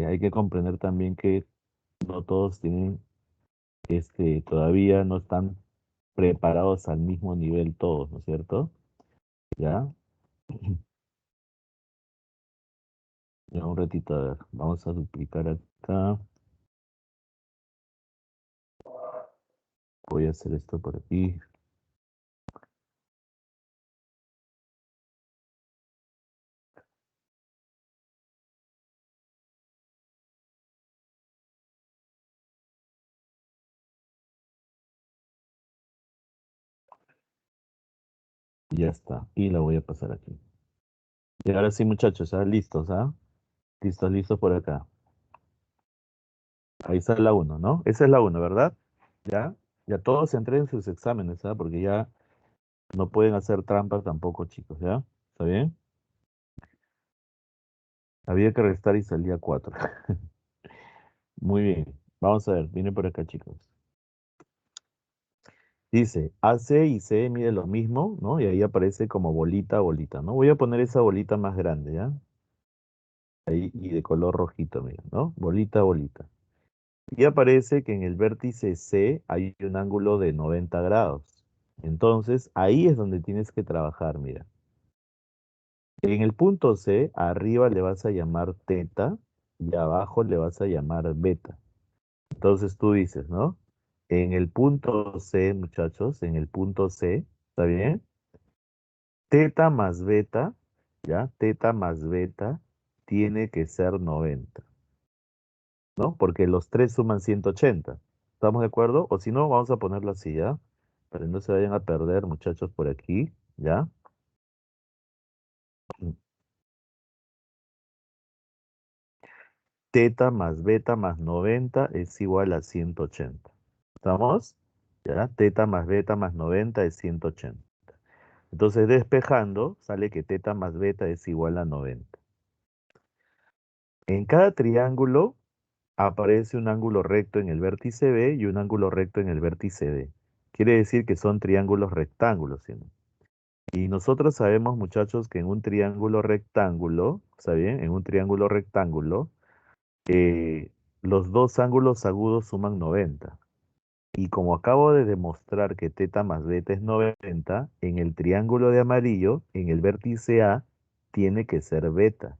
hay que comprender también que no todos tienen, todavía no están preparados al mismo nivel todos, ¿no es cierto? ¿Ya? Ya un ratito, a ver, vamos a duplicar acá. Voy a hacer esto por aquí. Y ya está. Y la voy a pasar aquí. Y ahora sí, muchachos, ¿ah? Listos, ¿ah? Listos, listos por acá. Ahí está la uno, ¿no? Esa es la uno, ¿verdad? ¿Ya? Ya todos entren en sus exámenes, ¿ah? Porque ya no pueden hacer trampas tampoco, chicos, ¿ya? ¿Está bien? Había que restar y salía 4. Muy bien. Vamos a ver, viene por acá, chicos. Dice, AC y C mide lo mismo, ¿no? Y ahí aparece como bolita, bolita, ¿no? Voy a poner esa bolita más grande, ¿ya? Ahí, y de color rojito, mira, ¿no? Bolita, bolita. Y aparece que en el vértice C hay un ángulo de 90 grados. Entonces, ahí es donde tienes que trabajar, mira. En el punto C, arriba le vas a llamar teta y abajo le vas a llamar beta. Entonces tú dices, ¿no? En el punto C, muchachos, en el punto C, ¿está bien? Teta más beta, ¿ya? Teta más beta tiene que ser 90, ¿no? Porque los tres suman 180. ¿Estamos de acuerdo? O si no, vamos a ponerlo así, ¿ya? Para que no se vayan a perder, muchachos, por aquí, ¿ya? Teta más beta más 90 es igual a 180. ¿Estamos? ¿Ya? Teta más beta más 90 es 180. Entonces, despejando, sale que teta más beta es igual a 90. En cada triángulo aparece un ángulo recto en el vértice B y un ángulo recto en el vértice D. quiere decir que son triángulos rectángulos, ¿sí, no? Y nosotros sabemos, muchachos, que en un triángulo rectángulo, ¿está bien? En un triángulo rectángulo, eh, los dos ángulos agudos suman 90. Y como acabo de demostrar que teta más beta es 90, en el triángulo de amarillo, en el vértice A, tiene que ser beta.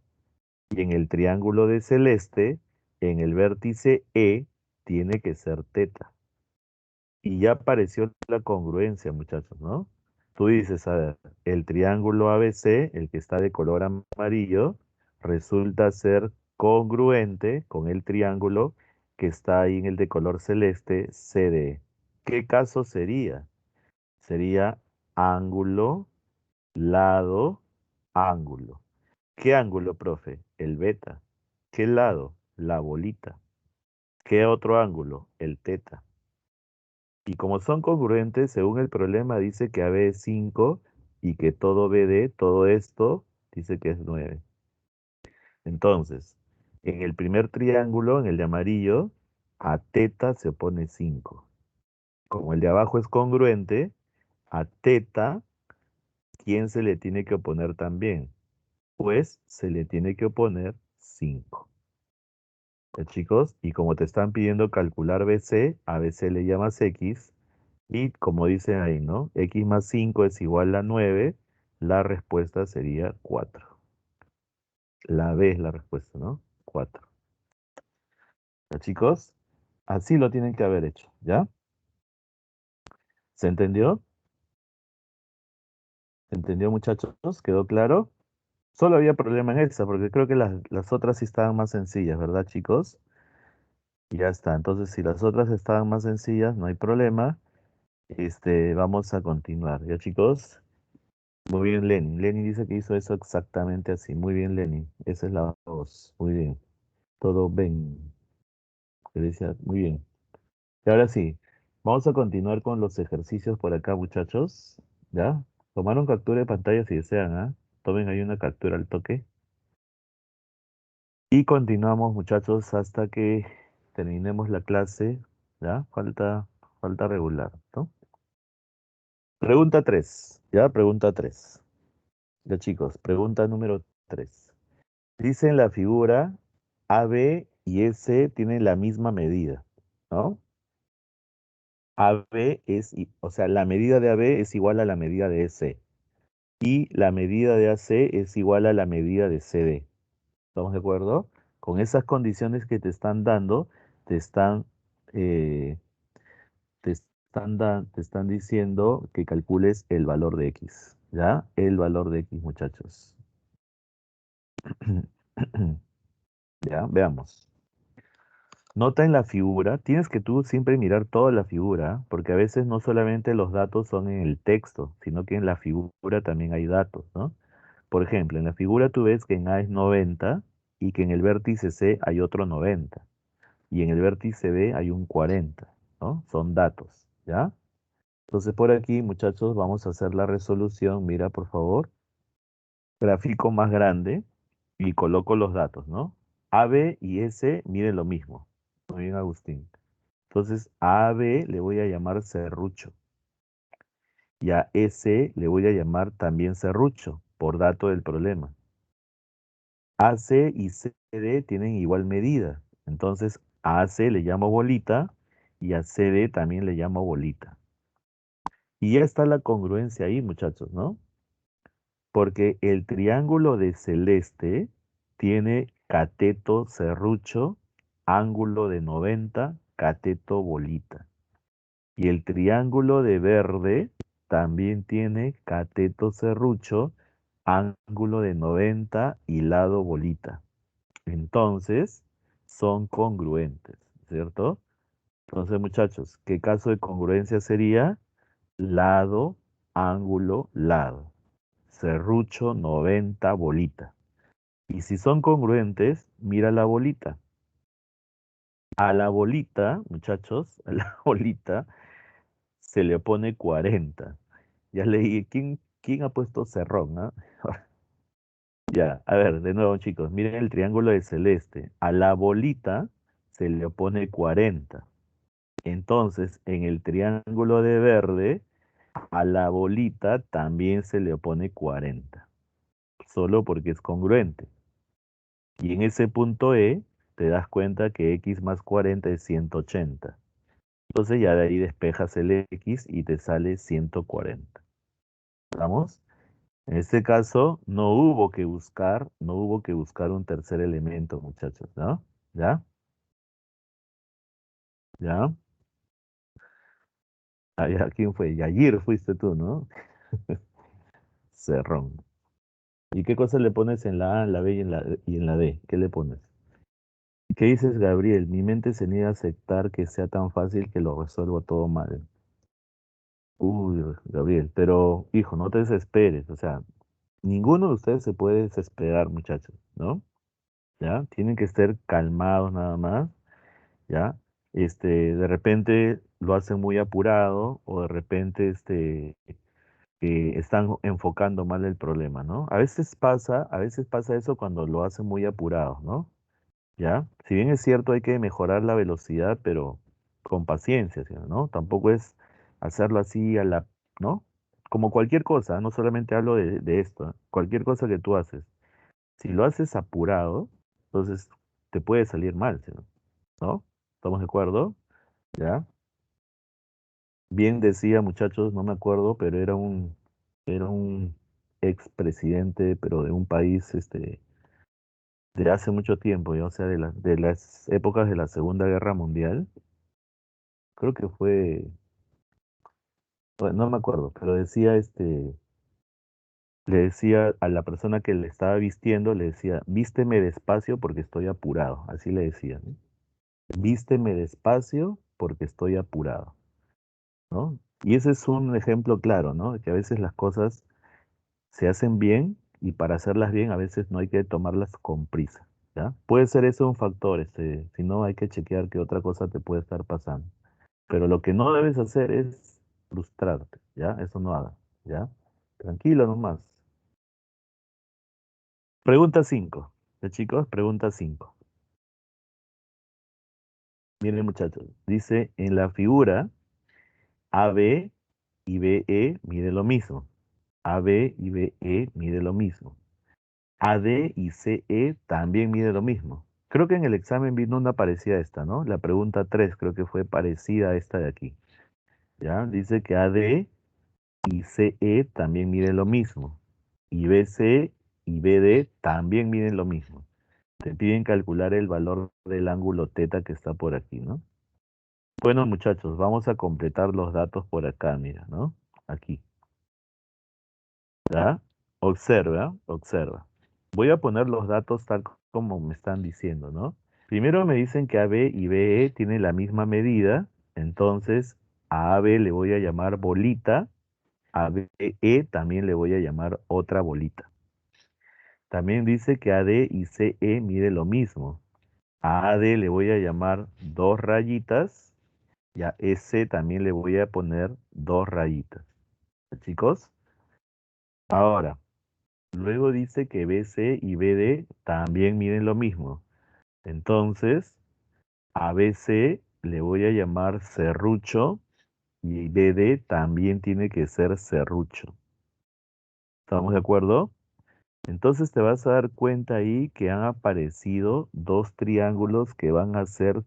Y en el triángulo de celeste, en el vértice E, tiene que ser teta. Y ya apareció la congruencia, muchachos, ¿no? Tú dices, a ver, el triángulo ABC, el que está de color amarillo, resulta ser congruente con el triángulo que está ahí en el de color celeste, CD. ¿Qué caso sería? Sería ángulo, lado, ángulo. ¿Qué ángulo, profe? El beta. ¿Qué lado? La bolita. ¿Qué otro ángulo? El teta. Y como son congruentes, según el problema dice que AB es 5 y que todo BD, todo esto, dice que es 9. Entonces, en el primer triángulo, en el de amarillo, a teta se opone 5. Como el de abajo es congruente, a teta, ¿quién se le tiene que oponer también? Pues se le tiene que oponer 5. ¿Ya, chicos? Y como te están pidiendo calcular BC, a BC le llamas X. Y como dicen ahí, ¿no? X más 5 es igual a 9. La respuesta sería 4. La B es la respuesta, ¿no? 4. ¿Ya, chicos? Así lo tienen que haber hecho, ¿ya? ¿Se entendió? ¿Se entendió, muchachos? ¿Quedó claro? Solo había problema en esa, porque creo que las otras sí estaban más sencillas, ¿verdad, chicos? Y ya está. Entonces, si las otras estaban más sencillas, no hay problema. Vamos a continuar, ¿ya, chicos? Muy bien, Lenin. Lenin dice que hizo eso exactamente así. Muy bien, Lenin. Esa es la voz. Muy bien. Todo bien. Felicidad. Muy bien. Y ahora sí, vamos a continuar con los ejercicios por acá, muchachos. ¿Ya? Tomaron captura de pantalla si desean, ¿ah? Tomen ahí una captura al toque. Y continuamos, muchachos, hasta que terminemos la clase. ¿Ya? Falta regular, ¿no? Pregunta 3. ¿Ya? Pregunta 3. Ya, chicos, pregunta número 3. Dice en la figura, AB y S tienen la misma medida, ¿no? AB o sea, la medida de AB es igual a la medida de S y la medida de AC es igual a la medida de CD. ¿Estamos de acuerdo? Con esas condiciones que te están dando, te están, eh, te están diciendo que calcules el valor de X, ¿ya? El valor de X, muchachos. Ya, veamos. Nota en la figura, tienes que tú siempre mirar toda la figura, porque a veces no solamente los datos son en el texto, sino que en la figura también hay datos, ¿no? Por ejemplo, en la figura tú ves que en A es 90 y que en el vértice C hay otro 90 y en el vértice B hay un 40, ¿no? Son datos, ¿ya? Entonces por aquí, muchachos, vamos a hacer la resolución. Mira, por favor, gráfico más grande y coloco los datos, ¿no? A, B y S miren lo mismo. Muy bien, Agustín. Entonces a B le voy a llamar serrucho y a S le voy a llamar también serrucho por dato del problema. AC y CD tienen igual medida. Entonces a AC le llamo bolita y a CD también le llamo bolita. Y ya está la congruencia ahí, muchachos, ¿no? Porque el triángulo de celeste tiene cateto serrucho, ángulo de 90, cateto bolita. Y el triángulo de verde también tiene cateto serrucho, ángulo de 90 y lado bolita. Entonces, son congruentes, ¿cierto? Entonces, muchachos, ¿qué caso de congruencia sería? Lado, ángulo, lado. Serrucho, 90, bolita. Y si son congruentes, mira la bolita. A la bolita, muchachos, a la bolita se le pone 40. Ya leí, ¿quién ha puesto cerrón, ah? Ya, a ver, de nuevo, chicos, miren el triángulo de celeste. A la bolita se le pone 40. Entonces, en el triángulo de verde, a la bolita también se le opone 40, solo porque es congruente. Y en ese punto E, te das cuenta que x más 40 es 180. Entonces ya de ahí despejas el x y te sale 140. ¿Vamos? En este caso no hubo que buscar un tercer elemento, muchachos, ¿no? ¿Ya? ¿Ya? Ah, ya, ¿quién fue? Yayir fuiste tú, ¿no? Cerrón. ¿Y qué cosa le pones en la A, en la B y en la D? ¿Qué le pones? ¿Qué dices, Gabriel? Mi mente se niega a aceptar que sea tan fácil que lo resuelvo todo mal. Uy, Gabriel, pero hijo, no te desesperes. O sea, ninguno de ustedes se puede desesperar, muchachos, ¿no? ¿Ya? Tienen que estar calmados nada más, ¿ya? De repente lo hacen muy apurado o de repente, están enfocando mal el problema, ¿no? A veces pasa eso cuando lo hacen muy apurado, ¿no? ¿Ya? Si bien es cierto, hay que mejorar la velocidad, pero con paciencia, ¿sí, no? Tampoco es hacerlo así ¿no? Como cualquier cosa, no solamente hablo de esto, ¿eh? Cualquier cosa que tú haces. Si lo haces apurado, entonces te puede salir mal, ¿sí, no? ¿Estamos de acuerdo? ¿Ya? Bien decía, muchachos, no me acuerdo, pero era un expresidente, pero de un país, de hace mucho tiempo, ya, o sea, de las épocas de la Segunda Guerra Mundial. Creo que fue, bueno, no me acuerdo, pero le decía a la persona que le estaba vistiendo, le decía, vísteme despacio porque estoy apurado, así le decía, ¿no? Vísteme despacio porque estoy apurado, ¿no? Y ese es un ejemplo claro, ¿no? De que a veces las cosas se hacen bien y para hacerlas bien a veces no hay que tomarlas con prisa, ¿ya? Puede ser eso un factor, si no hay que chequear qué otra cosa te puede estar pasando. Pero lo que no debes hacer es frustrarte, ¿ya? Eso no hagas, ¿ya? Tranquilo nomás. Pregunta 5. ¿Ya, chicos? Pregunta 5. Miren, muchachos, dice, en la figura AB y BE mide lo mismo. AB y BE mide lo mismo. AD y CE también mide lo mismo. Creo que en el examen vino una parecida a esta, ¿no? La pregunta 3 creo que fue parecida a esta de aquí. ¿Ya? Dice que AD y CE también mide lo mismo. Y BC y BD también miden lo mismo. Te piden calcular el valor del ángulo teta que está por aquí, ¿no? Bueno, muchachos, vamos a completar los datos por acá, mira, ¿no? Aquí, ¿ya? Observa, observa. Voy a poner los datos tal como me están diciendo, ¿no? Primero me dicen que AB y BE tienen la misma medida, entonces a AB le voy a llamar bolita, a BE también le voy a llamar otra bolita. También dice que AD y CE mide lo mismo. A AD le voy a llamar dos rayitas y a EC también le voy a poner dos rayitas. Chicos, ahora, luego dice que BC y BD también miden lo mismo. Entonces, a BC le voy a llamar serrucho y BD también tiene que ser serrucho. ¿Estamos de acuerdo? Entonces te vas a dar cuenta ahí que han aparecido dos triángulos que van a ser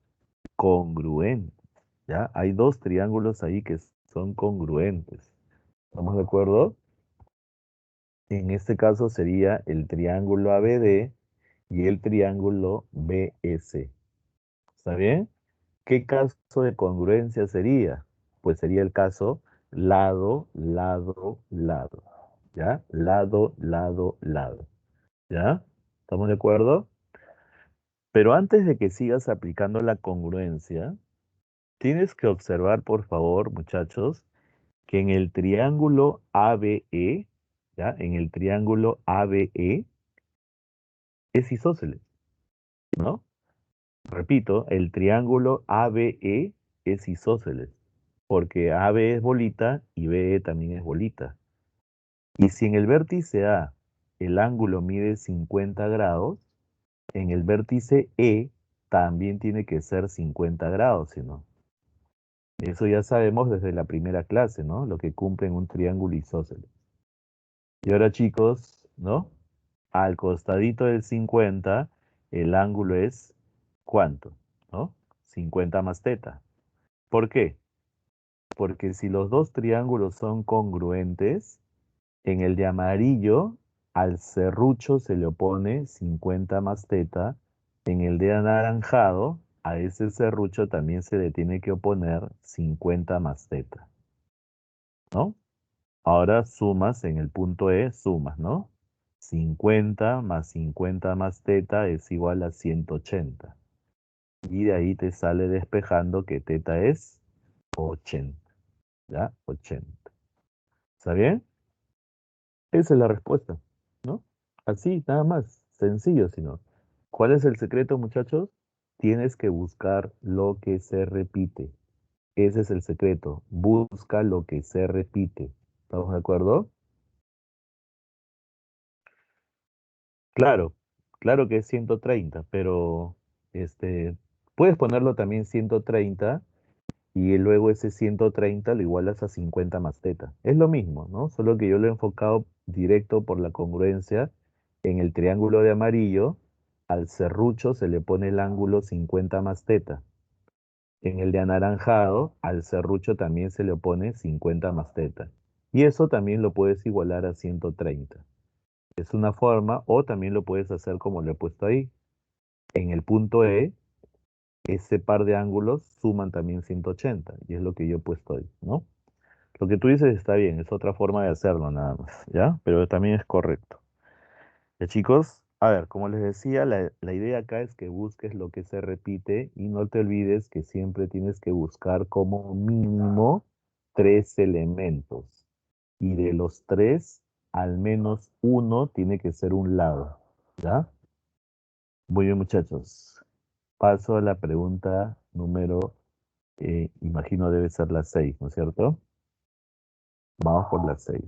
congruentes, ¿ya? Hay dos triángulos ahí que son congruentes. ¿Estamos de acuerdo? En este caso sería el triángulo ABD y el triángulo BS. ¿Está bien? ¿Qué caso de congruencia sería? Pues sería el caso lado, lado, lado. ¿Ya? Lado, lado, lado. ¿Ya? ¿Estamos de acuerdo? Pero antes de que sigas aplicando la congruencia, tienes que observar, por favor, muchachos, que en el triángulo ABE, ¿ya? En el triángulo ABE es isósceles, ¿no? Repito, el triángulo ABE es isósceles, porque AB es bolita y BE también es bolita. Y si en el vértice A el ángulo mide 50 grados, en el vértice E también tiene que ser 50 grados, ¿sí no? Eso ya sabemos desde la primera clase, ¿no? Lo que cumplen un triángulo isósceles. Y ahora, chicos, ¿no? Al costadito del 50, el ángulo es ¿cuánto? ¿No? 50 más teta. ¿Por qué? Porque si los dos triángulos son congruentes, en el de amarillo, al serrucho se le opone 50 más teta. En el de anaranjado, a ese serrucho también se le tiene que oponer 50 más teta, ¿no? Ahora sumas en el punto E, sumas, ¿no? 50 más 50 más teta es igual a 180. Y de ahí te sale despejando que teta es 80, ¿ya? 80. ¿Está bien? Esa es la respuesta, ¿no? Así, nada más, sencillo, si no. ¿Cuál es el secreto, muchachos? Tienes que buscar lo que se repite. Ese es el secreto. Busca lo que se repite. ¿Estamos de acuerdo? Claro, claro que es 130, pero puedes ponerlo también 130 y luego ese 130 lo igualas a 50 más teta. Es lo mismo, ¿no? Solo que yo lo he enfocado directo por la congruencia. En el triángulo de amarillo, al serrucho se le pone el ángulo 50 más teta. En el de anaranjado, al serrucho también se le opone 50 más teta. Y eso también lo puedes igualar a 130. Es una forma, o también lo puedes hacer como lo he puesto ahí. En el punto E, ese par de ángulos suman también 180, y es lo que yo he puesto ahí, ¿no? Lo que tú dices está bien, es otra forma de hacerlo nada más, ¿ya? Pero también es correcto. Ya, chicos, a ver, como les decía, la idea acá es que busques lo que se repite y no te olvides que siempre tienes que buscar como mínimo tres elementos. Y de los tres, al menos uno tiene que ser un lado, ¿ya? Muy bien, muchachos. Paso a la pregunta número, imagino debe ser la 6, ¿no es cierto? Vamos por la 6.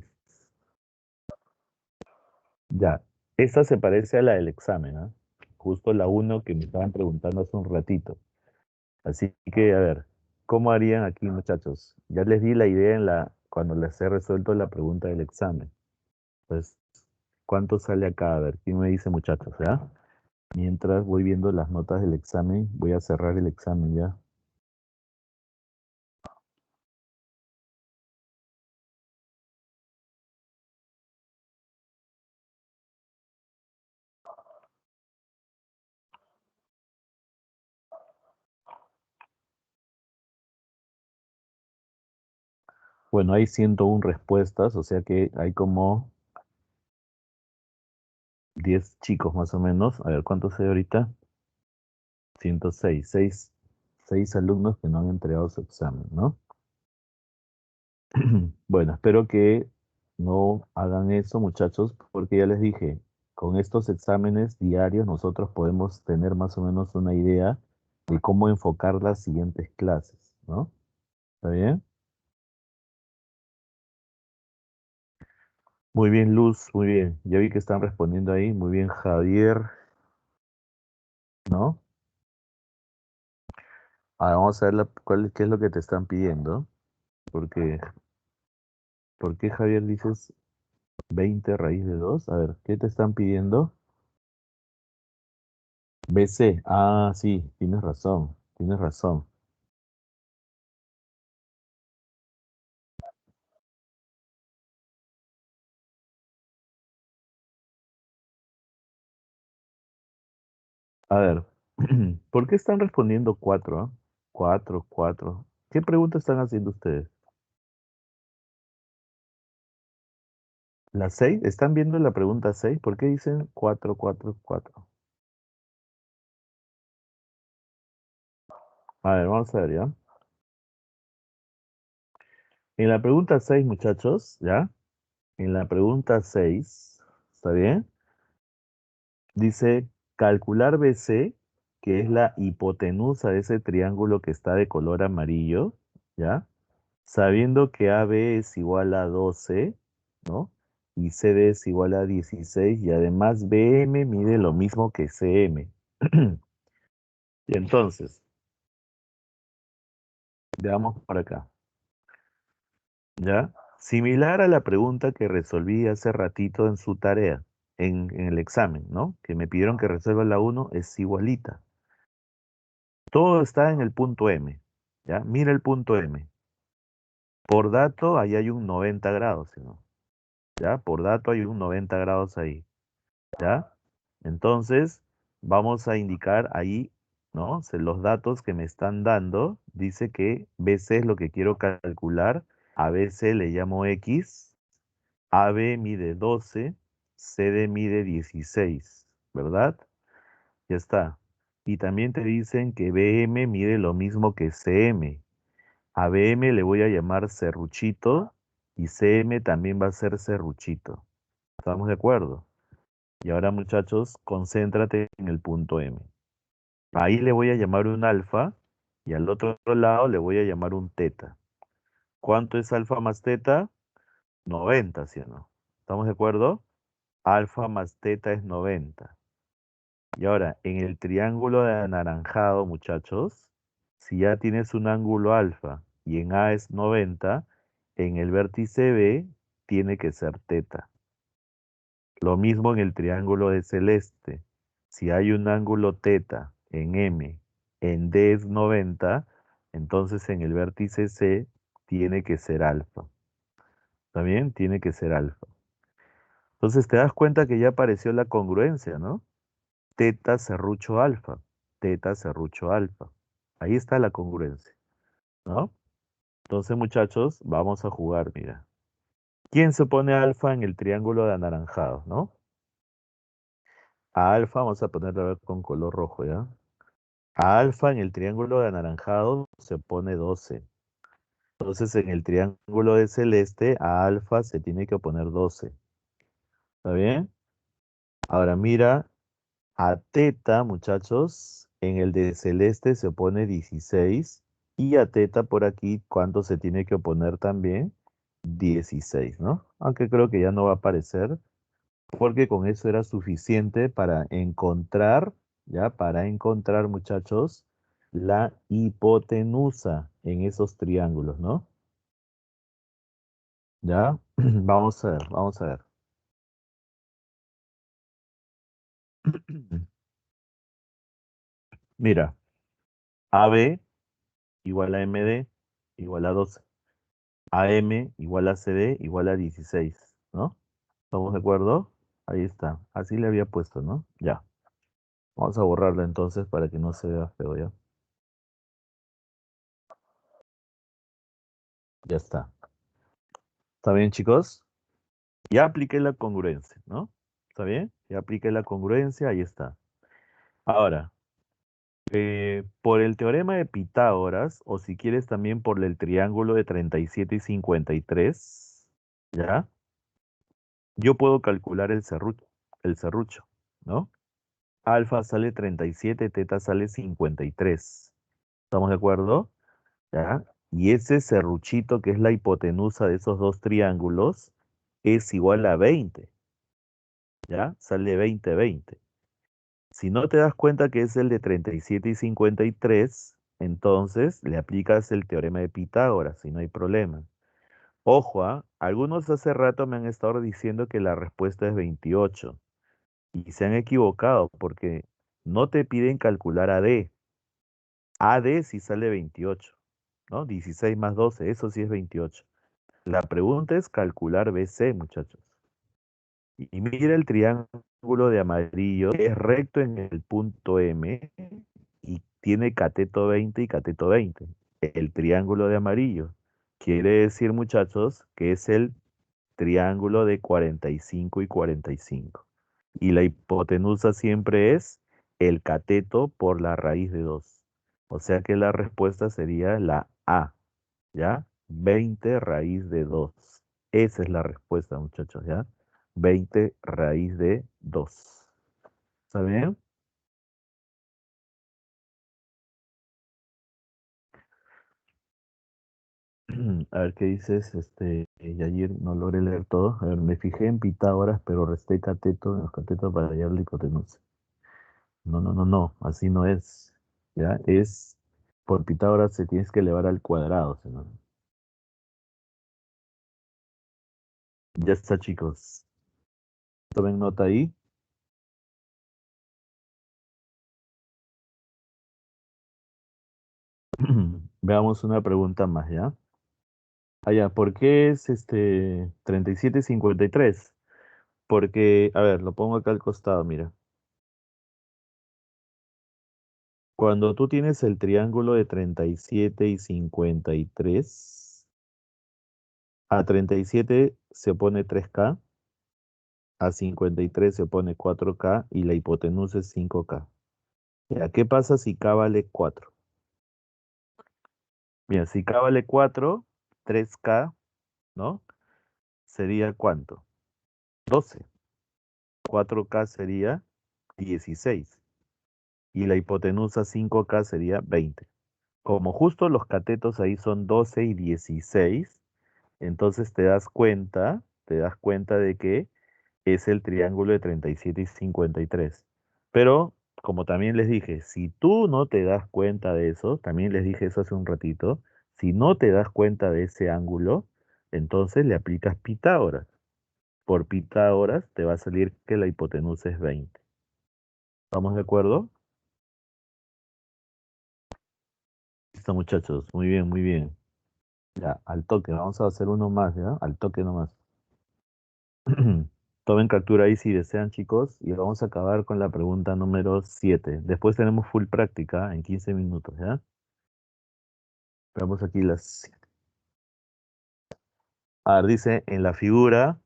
Ya, esta se parece a la del examen, ¿ah? Justo la uno que me estaban preguntando hace un ratito. Así que, a ver, ¿cómo harían aquí, muchachos? Ya les di la idea cuando les he resuelto la pregunta del examen. Pues, ¿cuánto sale acá? A ver, ¿quién me dice, muchachos, ya? Mientras voy viendo las notas del examen, voy a cerrar el examen ya. Bueno, hay 101 respuestas, o sea que hay como 10 chicos más o menos. A ver, ¿cuántos hay ahorita? 106, 6 alumnos que no han entregado su examen, ¿no? Bueno, espero que no hagan eso, muchachos, porque ya les dije, con estos exámenes diarios nosotros podemos tener más o menos una idea de cómo enfocar las siguientes clases, ¿no? ¿Está bien? Muy bien, Luz, muy bien. Ya vi que están respondiendo ahí. Muy bien, Javier, ¿no? Ahora vamos a ver qué es lo que te están pidiendo. Porque, ¿por qué, Javier, dices 20 raíz de 2? A ver, ¿qué te están pidiendo? BC. Ah, sí, tienes razón, tienes razón. A ver, ¿por qué están respondiendo 4? Ah? 4, 4. ¿Qué pregunta están haciendo ustedes? ¿La 6? ¿Están viendo la pregunta 6? ¿Por qué dicen 4, 4, 4? A ver, vamos a ver, ¿ya? En la pregunta 6, muchachos, ¿ya? En la pregunta 6, ¿está bien? Dice, calcular BC, que es la hipotenusa de ese triángulo que está de color amarillo, ¿ya? Sabiendo que AB es igual a 12, ¿no? Y CD es igual a 16 y además BM mide lo mismo que CM. Y entonces, Veamos por acá. ¿Ya? Similar a la pregunta que resolví hace ratito en su tarea, en el examen, ¿no? Que me pidieron que resuelva la uno, es igualita. Todo está en el punto M, ¿ya? Mira el punto M. Por dato, ahí hay un 90 grados, ¿sí, no? ¿Ya? Por dato hay un 90 grados ahí, ¿ya? Entonces, vamos a indicar ahí, ¿no? Los datos que me están dando, dice que BC es lo que quiero calcular, a BC le llamo X, AB mide 12, CD mide 16, ¿verdad? Ya está. Y también te dicen que BM mide lo mismo que CM. A BM le voy a llamar serruchito y CM también va a ser serruchito. ¿Estamos de acuerdo? Y ahora, muchachos, concéntrate en el punto M. Ahí le voy a llamar un alfa y al otro lado le voy a llamar un teta. ¿Cuánto es alfa más teta? 90, ¿sí o no? ¿Estamos de acuerdo? Alfa más teta es 90. Y ahora, en el triángulo de anaranjado, muchachos, si ya tienes un ángulo alfa y en A es 90, en el vértice B tiene que ser teta. Lo mismo en el triángulo de celeste. Si hay un ángulo teta en M, en D es 90, entonces en el vértice C tiene que ser alfa. ¿Está bien? Tiene que ser alfa. Entonces te das cuenta que ya apareció la congruencia, ¿no? Teta serrucho alfa, teta serrucho alfa. Ahí está la congruencia, ¿no? Entonces, muchachos, vamos a jugar, mira. ¿Quién se pone alfa en el triángulo de anaranjado, no? A alfa vamos a ponerlo a ver con color rojo, ¿ya? A alfa en el triángulo de anaranjado se pone 12. Entonces, en el triángulo de celeste, a alfa se tiene que poner 12. ¿Está bien? Ahora mira, a teta, muchachos, en el de celeste se pone 16 y a teta por aquí, ¿cuánto se tiene que oponer también? 16, ¿no? Aunque creo que ya no va a aparecer porque con eso era suficiente para encontrar, ¿ya? Para encontrar, muchachos, la hipotenusa en esos triángulos, ¿no? ¿Ya? Vamos a ver, vamos a ver. Mira, AB igual a MD igual a 12. AM igual a CD igual a 16, ¿no? ¿Estamos de acuerdo? Ahí está. Así le había puesto, ¿no? Ya. Vamos a borrarlo entonces para que no se vea feo, ¿ya? Ya está. ¿Está bien, chicos? Ya apliqué la congruencia, ¿no? ¿Está bien? Ya apliqué la congruencia, ahí está. Ahora, por el teorema de Pitágoras, o si quieres también por el triángulo de 37 y 53, ¿ya? Yo puedo calcular el serrucho, ¿no? Alfa sale 37, teta sale 53. ¿Estamos de acuerdo? ¿Ya? Y ese serruchito, que es la hipotenusa de esos dos triángulos, es igual a 20. ¿Ya? Sale 20, 20. Si no te das cuenta que es el de 37 y 53, entonces le aplicas el teorema de Pitágoras y no hay problema. Ojo, ¿ah? Algunos hace rato me han estado diciendo que la respuesta es 28 y se han equivocado porque no te piden calcular AD. AD sí sale 28, ¿no? 16 más 12, eso sí es 28. La pregunta es calcular BC, muchachos. Y mira el triángulo de amarillo, es recto en el punto M y tiene cateto 20 y cateto 20. El triángulo de amarillo. Quiere decir, muchachos, que es el triángulo de 45 y 45. Y la hipotenusa siempre es el cateto por la raíz de 2. O sea que la respuesta sería la A, ¿ya? 20 raíz de 2. Esa es la respuesta, muchachos, ¿ya? 20 raíz de 2. ¿Está bien? A ver qué dices, Yair, no logré leer todo. A ver, me fijé en Pitágoras, pero resté cateto, en los catetos para hallar la hipotenusa. No, no, no, no, así no es. ¿Ya? Es Por Pitágoras se tienes que elevar al cuadrado, ¿sí, no? Ya está, chicos. Tomen nota ahí. Veamos una pregunta más, ¿ya? Allá, ¿por qué es 37,53? Porque, a ver, lo pongo acá al costado, mira. Cuando tú tienes el triángulo de 37 y 53, a 37 se opone 3K, a 53 se opone 4K y la hipotenusa es 5K. Ya, ¿qué pasa si K vale 4? Bien, si K vale 4, 3K, ¿no? ¿Sería cuánto? 12. 4K sería 16. Y la hipotenusa 5K sería 20. Como justo los catetos ahí son 12 y 16, entonces te das cuenta de que es el triángulo de 37 y 53. Pero, como también les dije, si tú no te das cuenta de eso, también les dije eso hace un ratito, si no te das cuenta de ese ángulo, entonces le aplicas Pitágoras. Por Pitágoras te va a salir que la hipotenusa es 20. ¿Estamos de acuerdo? Listo, muchachos. Muy bien, muy bien. Ya, al toque. Vamos a hacer uno más, ¿ya? Al toque nomás. Tomen captura ahí si desean, chicos, y vamos a acabar con la pregunta número 7. Después tenemos full práctica en 15 minutos, ¿ya? Veamos aquí las 7. A ver, dice, en la figura,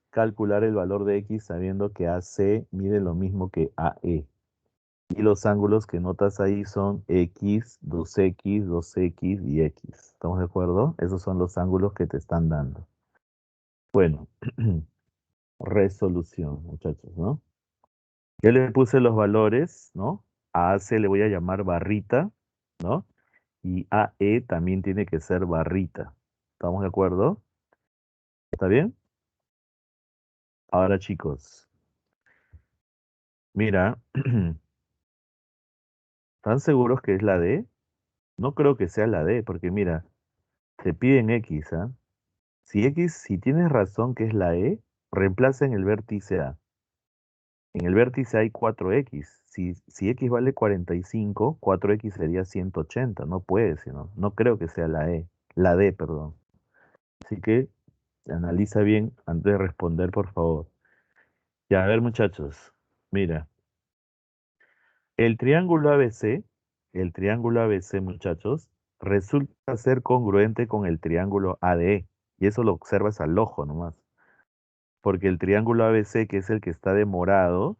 calcular el valor de X sabiendo que AC mide lo mismo que AE. Y los ángulos que notas ahí son X, 2X, 2X y X. ¿Estamos de acuerdo? Esos son los ángulos que te están dando. Bueno, resolución, muchachos, ¿no? Ya le puse los valores, ¿no? A AC le voy a llamar barrita, ¿no? Y AE también tiene que ser barrita. ¿Estamos de acuerdo? ¿Está bien? Ahora, chicos, mira, ¿están seguros que es la D? No creo que sea la D, porque mira, te piden X, ¿ah? Si tienes razón que es la E, reemplaza en el vértice A. En el vértice hay 4X. Si X vale 45, 4X sería 180. No puede, sino. No creo que sea la E. La D, perdón. Así que analiza bien antes de responder, por favor. Ya, a ver, muchachos. Mira, el triángulo ABC, el triángulo ABC, muchachos, resulta ser congruente con el triángulo ADE. Y eso lo observas al ojo nomás. Porque el triángulo ABC, que es el que está de morado,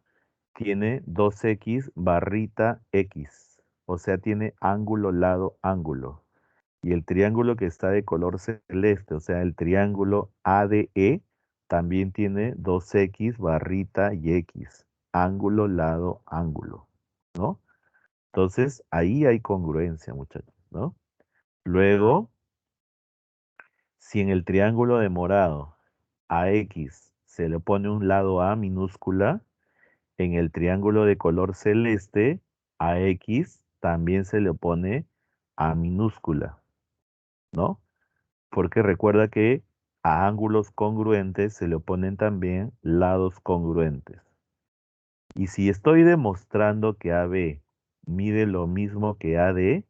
tiene 2X barrita X. O sea, tiene ángulo, lado, ángulo. Y el triángulo que está de color celeste, o sea, el triángulo ADE, también tiene 2X barrita y X. Ángulo, lado, ángulo. ¿No? Entonces, ahí hay congruencia, muchachos, ¿no? Luego, si en el triángulo de morado a X se le pone un lado A minúscula, en el triángulo de color celeste a X también se le pone A minúscula, ¿no? Porque recuerda que a ángulos congruentes se le oponen también lados congruentes. Y si estoy demostrando que AB mide lo mismo que AD,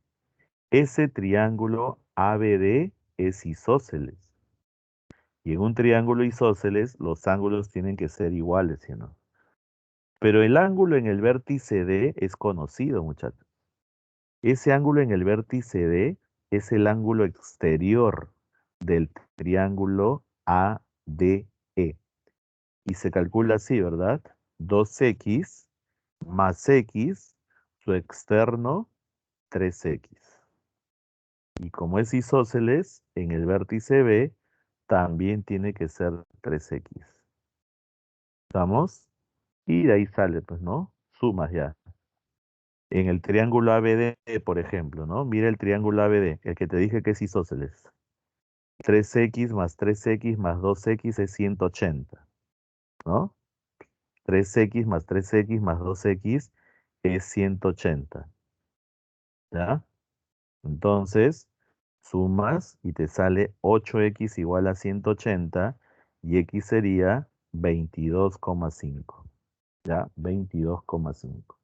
ese triángulo ABD es isósceles. Y en un triángulo isósceles los ángulos tienen que ser iguales, ¿sí o no? Pero el ángulo en el vértice D es conocido, muchachos. Ese ángulo en el vértice D es el ángulo exterior del triángulo ADE. Y se calcula así, ¿verdad? 2X más X, su externo, 3X. Y como es isósceles, en el vértice B también tiene que ser 3X. ¿Estamos? Y de ahí sale, pues, ¿no? Sumas ya. En el triángulo ABD, por ejemplo, ¿no? Mira el triángulo ABD, el que te dije que es isósceles. 3X más 3X más 2X es 180, ¿no? 3X más 3X más 2X es 180, ¿ya? Entonces, sumas y te sale 8x igual a 180 y x sería 22,5, ¿ya? 22,5.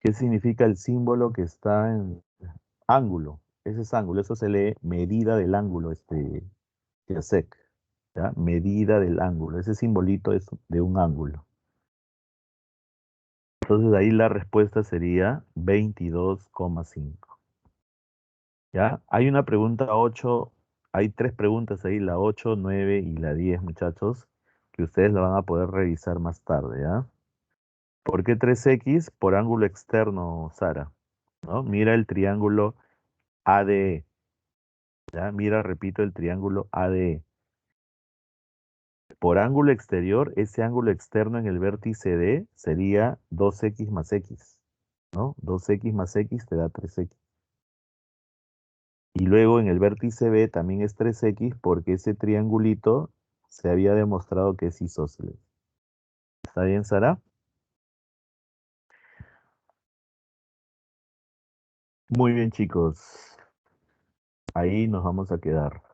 ¿Qué significa el símbolo que está en ángulo? Ese es ángulo, eso se lee medida del ángulo, Jacek, ¿ya? Medida del ángulo, ese simbolito es de un ángulo. Entonces ahí la respuesta sería 22,5. ¿Ya? Hay una pregunta 8, hay tres preguntas ahí, la 8, 9 y la 10, muchachos, que ustedes la van a poder revisar más tarde, ¿ya? ¿Por qué 3x? Por ángulo externo, Sara, ¿no? Mira el triángulo ADE, ¿ya? Mira, repito, el triángulo ADE. Por ángulo exterior, ese ángulo externo en el vértice D sería 2x más x, ¿no? 2x más x te da 3x. Y luego en el vértice B también es 3x porque ese triangulito se había demostrado que es isósceles. ¿Está bien, Sara? Muy bien, chicos. Ahí nos vamos a quedar.